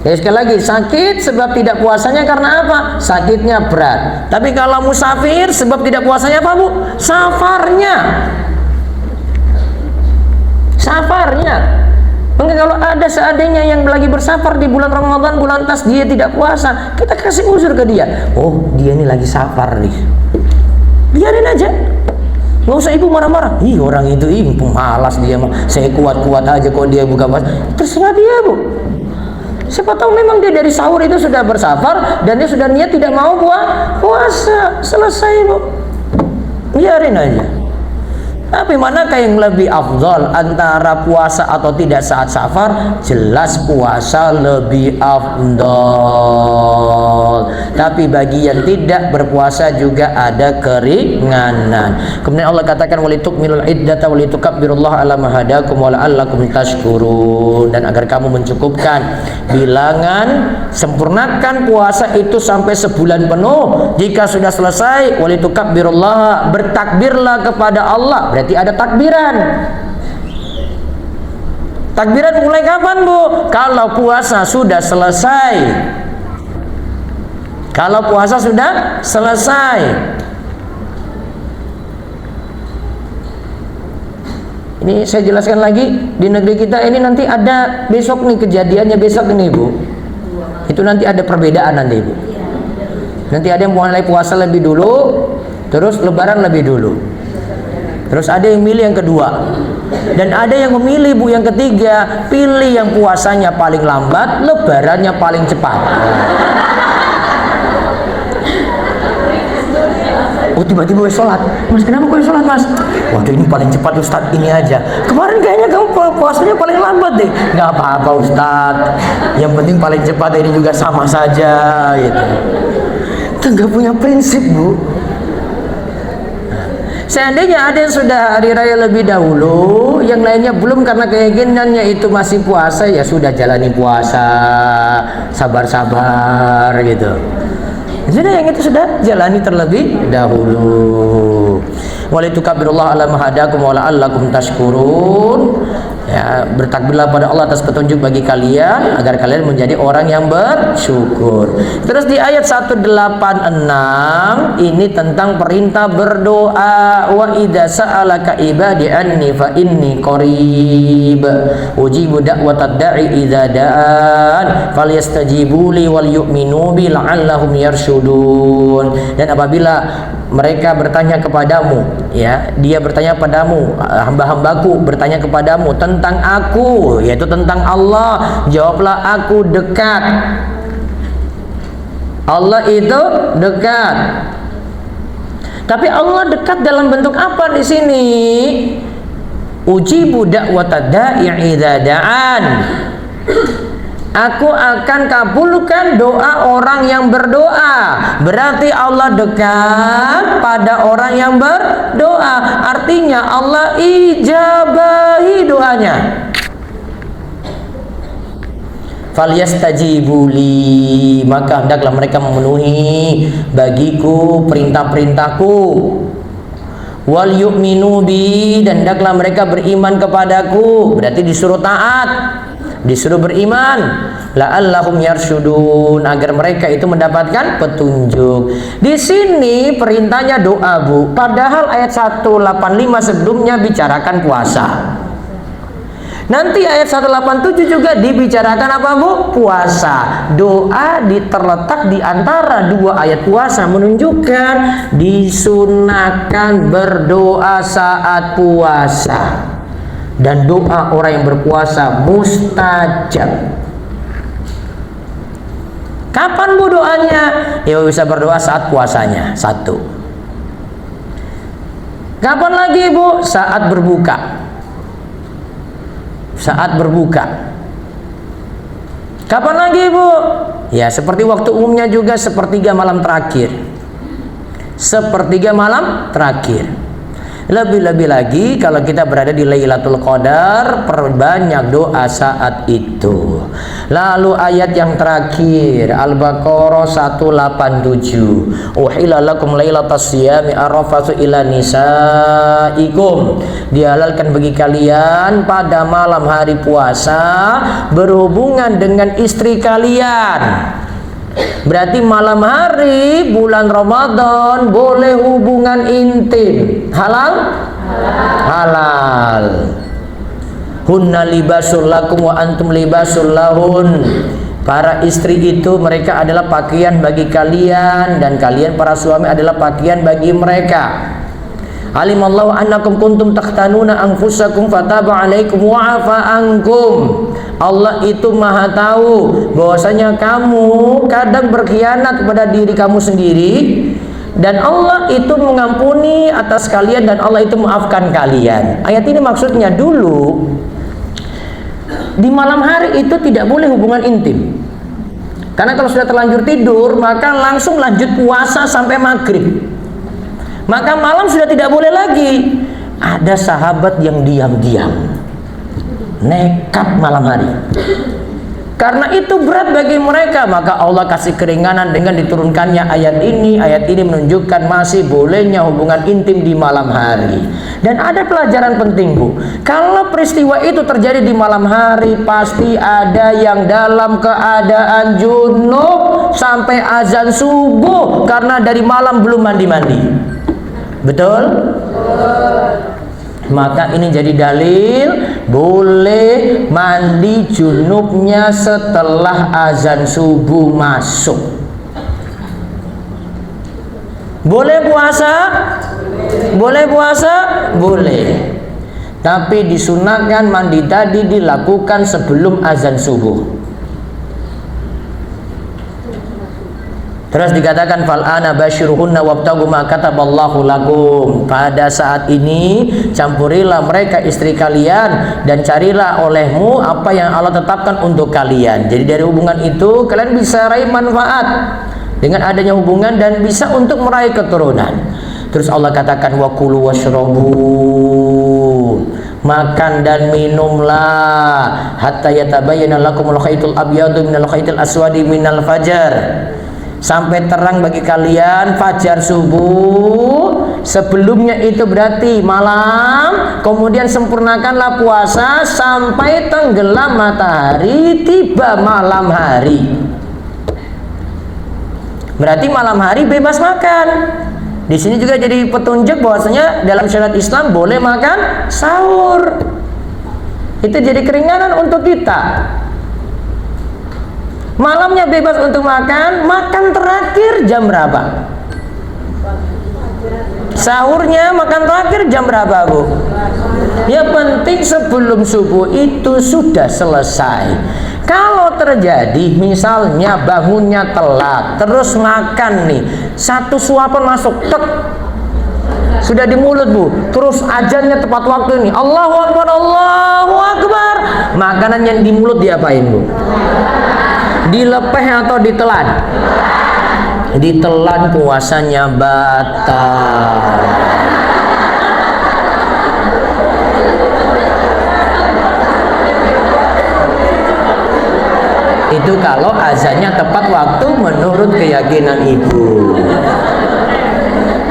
Ya, sekali lagi, sakit sebab tidak puasanya karena apa? Sakitnya berat. Tapi kalau musafir sebab tidak puasanya apa, Bu? Safarnya. Maka kalau ada seandainya yang lagi bersafar di bulan Ramadan, bulan tas, dia tidak puasa, kita kasih uzur ke dia. Oh, dia ini lagi safar nih. Biarin aja. Nggak usah ibu marah-marah. Ih, orang itu pemalas dia mah. Saya kuat-kuat aja kok dia buka puasa. Terserah dia, Bu. Siapa tahu memang dia dari sahur itu sudah bersafar dan dia sudah niat tidak mau puasa. Selesai, Bu. Biarin aja. Tapi manakah yang lebih afdal antara puasa atau tidak saat safar? Jelas puasa lebih afdal. Tapi bagi yang tidak berpuasa juga ada keringanan. Kemudian Allah katakan walitukmilul iddata walitukabbirullaha ala ma hadakum wa la'allakum tashkurun. Dan agar kamu mencukupkan bilangan, sempurnakan puasa itu sampai sebulan penuh. Jika sudah selesai, walitukabbirullaha, bertakbirlah kepada Allah. Berarti ada takbiran. Takbiran mulai kapan, Bu? Kalau puasa sudah selesai. Kalau puasa sudah selesai. Ini saya jelaskan lagi, di negeri kita ini nanti ada besok nih kejadiannya besok ini, Bu. Itu nanti ada perbedaan nanti, Bu. Nanti ada yang mulai puasa lebih dulu, terus lebaran lebih dulu. Terus ada yang milih yang kedua. Dan ada yang memilih, Bu, yang ketiga. Pilih yang puasanya paling lambat, lebarannya paling cepat. Oh, tiba-tiba sholat. Mas, kenapa kau sholat, Mas? Waduh, ini paling cepat Ustaz, ini aja. Kemarin kayaknya kamu puasanya paling lambat deh. Nggak apa-apa Ustaz, yang penting paling cepat, ini juga sama saja gitu. Kita nggak punya prinsip, Bu. Seandainya ada yang sudah hari raya lebih dahulu, yang lainnya belum karena keinginannya itu masih puasa, ya sudah jalani puasa, sabar-sabar gitu. Sudah, yang itu sudah jalani terlebih dahulu. Walitukabbirullaha ala ma hadakum wa la'allakum tashkurun. Ya, bertakbirlah pada Allah atas petunjuk bagi kalian agar kalian menjadi orang yang bersyukur. Terus di ayat 186 ini tentang perintah berdoa. Wa idza sa'alaka ibadi anni fa inni qarib ujibu da'watad da'i idza da'an falyastajibu li wal yu'minu bi la'allahum yarshudun. Dan apabila mereka bertanya kepadamu, ya, dia bertanya padamu, hamba-hambaku bertanya kepadamu tentang aku, yaitu tentang Allah, jawablah aku dekat. Allah itu dekat. Tapi Allah dekat dalam bentuk apa di sini? Ujibu da'watad da'i idza da'an. Aku akan kabulkan doa orang yang berdoa. Berarti Allah dekat pada orang yang berdoa. Artinya Allah ijabahi doanya. Falyastajibuli, maka hendaklah mereka memenuhi bagiku perintah-perintahku. wal yu'minu bi, dan hendaklah mereka beriman kepadaku. Berarti disuruh taat, disuruh beriman. La'allahum yarsyudun, agar mereka itu mendapatkan petunjuk. Di sini perintahnya doa, Bu. Padahal ayat 185 sebelumnya bicarakan puasa. Nanti ayat 187 juga dibicarakan apa, Bu? Puasa. Doa terletak di antara dua ayat puasa, menunjukkan disunahkan berdoa saat puasa. Dan doa orang yang berpuasa mustajab. Kapan, Bu, doanya? Ya bisa berdoa saat puasanya, satu. Kapan lagi, Bu? Saat berbuka. Saat berbuka. Kapan lagi, Bu? Ya seperti waktu umumnya juga, sepertiga malam terakhir. Sepertiga malam terakhir. Lebih-lebih lagi kalau kita berada di Lailatul Qadar, perbanyak doa saat itu. Lalu ayat yang terakhir, Al-Baqarah 187. Uhilla lakum lailatas siyami arrafatu ila nisaikum. Dihalalkan bagi kalian pada malam hari puasa berhubungan dengan istri kalian. Berarti malam hari bulan Ramadan boleh hubungan intim. Halal? Halal. Hunna libasul lakum wa antum libasul lahun. Para istri itu mereka adalah pakaian bagi kalian, dan kalian para suami adalah pakaian bagi mereka. Alimallahu annakum kuntum takhtanuna anfusakum fataba alaikum wa afa ankum. Allah itu maha tahu bahwasanya kamu kadang berkhianat kepada diri kamu sendiri, dan Allah itu mengampuni atas kalian, dan Allah itu maafkan kalian. Ayat ini maksudnya dulu di malam hari itu tidak boleh hubungan intim, karena kalau sudah terlanjur tidur maka langsung lanjut puasa sampai maghrib. Maka malam sudah tidak boleh lagi. Ada sahabat yang diam-diam nekat malam hari. Karena itu berat bagi mereka, maka Allah kasih keringanan dengan diturunkannya ayat ini. Ayat ini menunjukkan masih bolehnya hubungan intim di malam hari. Dan ada pelajaran penting, Bu. Kalau peristiwa itu terjadi di malam hari, pasti ada yang dalam keadaan junub sampai azan subuh karena dari malam belum mandi-mandi. Betul? Maka ini jadi dalil boleh mandi junubnya setelah azan subuh masuk. Boleh puasa? Boleh puasa? Boleh. Tapi disunahkan mandi tadi dilakukan sebelum azan subuh. Terus dikatakan fal'ana basyiruhunna wabtagu ma kataballahu lakum. Pada saat ini campurilah mereka istri kalian dan carilah olehmu apa yang Allah tetapkan untuk kalian. Jadi dari hubungan itu kalian bisa raih manfaat dengan adanya hubungan dan bisa untuk meraih keturunan. Terus Allah katakan wa kulu washrabu, makan dan minumlah hatta yatabayyana lakumul khaytul abyadu minal khaytil aswadi minal fajar, sampai terang bagi kalian fajar subuh. Sebelumnya itu berarti malam, kemudian sempurnakanlah puasa sampai tenggelam matahari, tiba malam hari. Berarti malam hari bebas makan. Di sini juga jadi petunjuk bahwasanya dalam syariat Islam boleh makan sahur. Itu jadi keringanan untuk kita. Malamnya bebas untuk makan, makan terakhir jam berapa? Sahurnya makan terakhir jam berapa, Bu? Ya penting sebelum subuh itu sudah selesai. Kalau terjadi misalnya bangunnya telat, terus makan nih, satu suapan masuk, tek, sudah di mulut, Bu, terus azannya tepat waktu ini, Allahu Akbar, Allahu Akbar, makanan yang di mulut diapain, Bu? Dilepeh atau ditelan? Ditelan, puasanya batal. Itu kalau azannya tepat waktu menurut keyakinan ibu.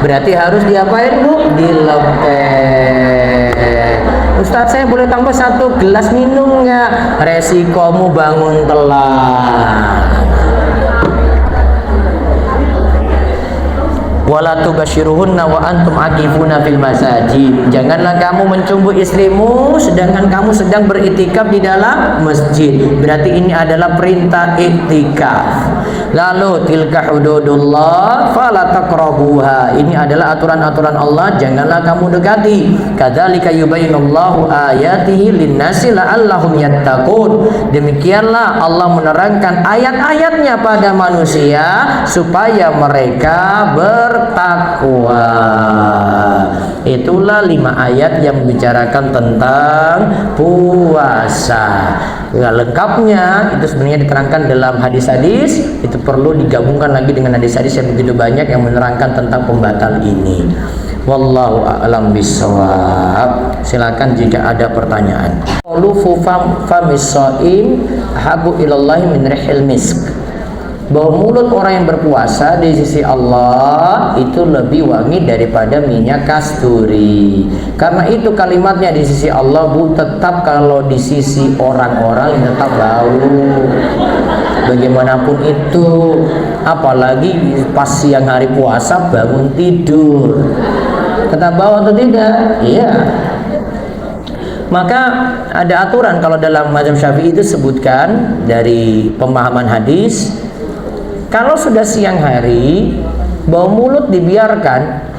Berarti harus diapain Bu? Dilepek. Ustadz, saya boleh tambah 1 gelas minum nggak? Resikomu bangun telat. Wala tubashiruhunna wa antum aqifuna fil masajid. Janganlah kamu mencumbu istrimu sedangkan kamu sedang beritikaf di dalam masjid. Berarti ini adalah perintah iktikaf. Lalu tilka hududullah fala taqrabuha. Ini adalah aturan-aturan Allah, janganlah kamu dekati. Kadzalika yubayyinullahu ayatihi linnasi la'allahum yattaqun. Demikianlah Allah menerangkan ayat-ayatnya pada manusia supaya mereka bertakwa. Itulah 5 ayat yang membicarakan tentang puasa. Nah, lengkapnya itu sebenarnya diterangkan dalam hadis-hadis. Itu perlu digabungkan lagi dengan hadis-hadis yang begitu banyak yang menerangkan tentang pembatal ini. Wallahu a'lam bishawab. Silakan jika ada pertanyaan. Lufu famis shaim habu ilallahi min rihil misk. Bahwa mulut orang yang berpuasa di sisi Allah itu lebih wangi daripada minyak kasturi. Karena itu kalimatnya di sisi Allah Bu, tetap kalau di sisi orang-orang tetap bau. Bagaimanapun itu, apalagi pas siang hari puasa bangun tidur, tetap bau atau tidak? Iya. Maka ada aturan kalau dalam mazhab Syafi'i itu sebutkan dari pemahaman hadis. Kalau sudah siang hari, bau mulut dibiarkan,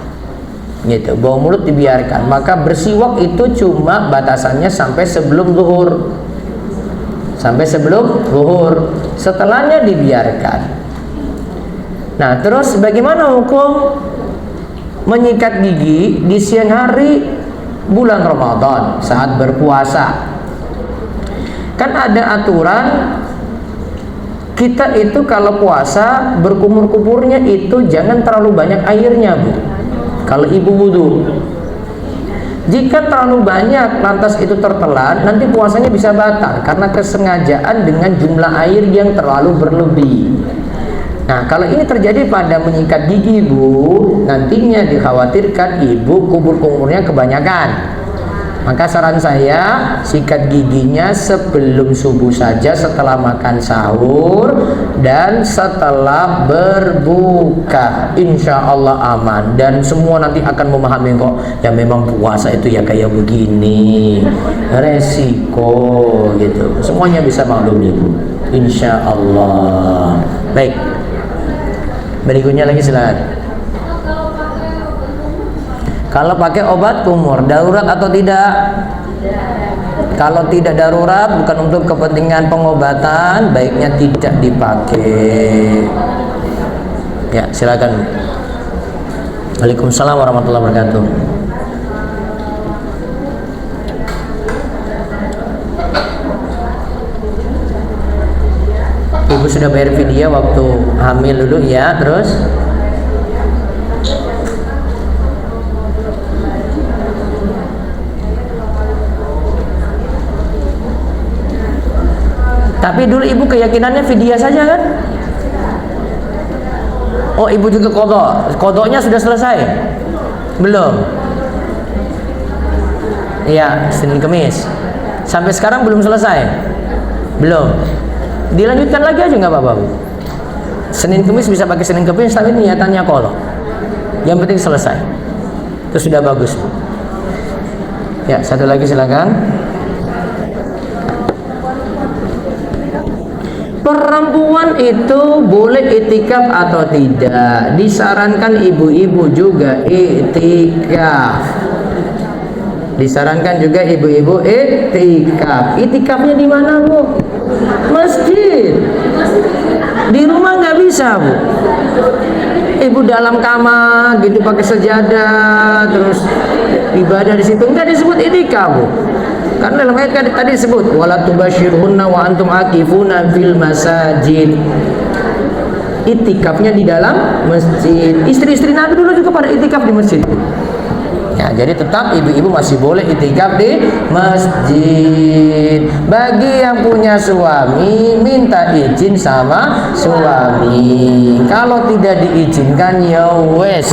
gitu. Bau mulut dibiarkan. Maka bersiwak itu cuma batasannya sampai sebelum zuhur, sampai sebelum zuhur. Setelahnya dibiarkan. Nah, terus bagaimana hukum menyikat gigi di siang hari bulan Ramadan saat berpuasa? Kan ada aturan. Kita itu kalau puasa berkumur-kumurnya itu jangan terlalu banyak airnya Bu. Kalau ibu wudu, jika terlalu banyak lantas itu tertelan, nanti puasanya bisa batal karena kesengajaan dengan jumlah air yang terlalu berlebih. Nah, kalau ini terjadi pada menyikat gigi Bu, nantinya dikhawatirkan ibu kumur-kumurnya kebanyakan. Maka saran saya, sikat giginya sebelum subuh saja, setelah makan sahur dan setelah berbuka. Insya Allah aman. Dan semua nanti akan memahami kok, ya memang puasa itu ya kayak begini, resiko gitu. Semuanya bisa maklum Ibu. Insya Allah. Baik. Berikutnya lagi silakan. Kalau pakai obat kumur, darurat atau tidak? Kalau tidak darurat, bukan untuk kepentingan pengobatan, baiknya tidak dipakai. Ya, silakan. Waalaikumsalam warahmatullahi wabarakatuh. Ibu sudah bayar video waktu hamil dulu ya, terus? Tapi dulu ibu keyakinannya fidyah saja kan? Oh, ibu juga qadha. Qadhanya sudah selesai? Belum? Iya, Senin Kemis. Sampai sekarang belum selesai? Belum. Dilanjutkan lagi aja nggak apa-apa Bu. Senin Kemis bisa pakai Senin Kemis, tapi niatannya qadha. Yang penting selesai. Itu sudah bagus Bu. Ya, satu lagi silakan. Perempuan itu boleh itikaf atau tidak? Disarankan ibu-ibu juga itikaf. Disarankan juga ibu-ibu itikaf. Itikafnya di mana Bu? Masjid. Di rumah nggak bisa Bu. Ibu dalam kamar gitu pakai sejadah terus ibadah di situ, nggak disebut itikaf Bu. Karena dalam ayat tadi disebut wala tubashirhunna wa antum aqifuna fil masajid. Itikafnya di dalam masjid. Istri-istri Nabi dulu juga pada itikaf di masjid. Ya, jadi tetap ibu-ibu masih boleh itikaf di masjid. Bagi yang punya suami, minta izin sama suami. Kalau tidak diizinkan, ya wes,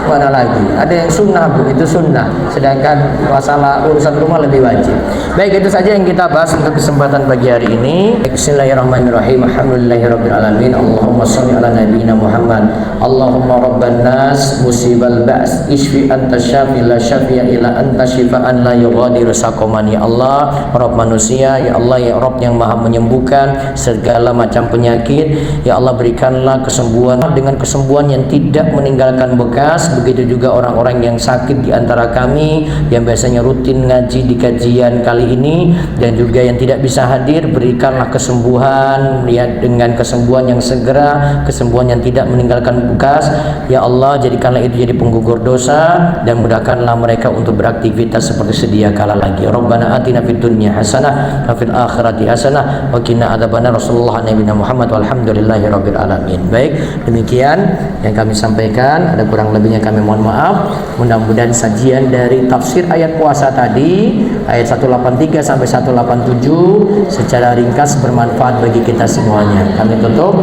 mana lagi? Ada yang sunnah Bu, itu sunnah. Sedangkan masalah urusan rumah lebih wajib. Baik, itu saja yang kita bahas untuk kesempatan pagi hari ini. Bismillahirrahmanirrahim. Alhamdulillahirabbil alamin. Allahumma shalli ala nabiyyina Muhammad. Allahumma rabban nas musibal ba's isfi anta syafi la syafi'a illa anta syifaan la yughadiru saqaman. Ya Allah, Rabb manusia, ya Allah, ya Rabb yang Maha menyembuhkan segala macam penyakit. Ya Allah, berikanlah kesembuhan dengan kesembuhan yang tidak meninggalkan bekas. Begitu juga orang-orang yang sakit di antara kami yang biasanya rutin ngaji di kajian kali ini dan juga yang tidak bisa hadir, berikanlah kesembuhan ya, dengan kesembuhan yang segera, kesembuhan yang tidak meninggalkan bekas. Ya Allah, jadikanlah itu jadi penggugur dosa dan mudahkanlah mereka untuk beraktivitas seperti sedia kala lagi. Rabbana atina fid dunya hasanah wa fil akhirati hasanah wa qina adzabannar. Rasulullah nabiyina Muhammad walhamdulillahirabbil alamin. Baik, demikian yang kami sampaikan, ada kurang lebihnya kami mohon maaf. Mudah-mudahan sajian dari tafsir ayat puasa tadi, ayat 183 sampai 187 secara ringkas bermanfaat bagi kita semuanya. Kami tutup.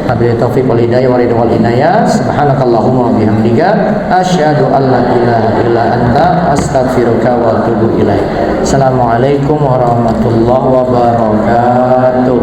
Wabillahi taufiq wal hidayah wa ridwan wal inayah. Subhanakallahumma wa bihamdika asyhadu an la ilaha illa anta astaghfiruka wa atubu ilaik. Assalamualaikum warahmatullahi wabarakatuh.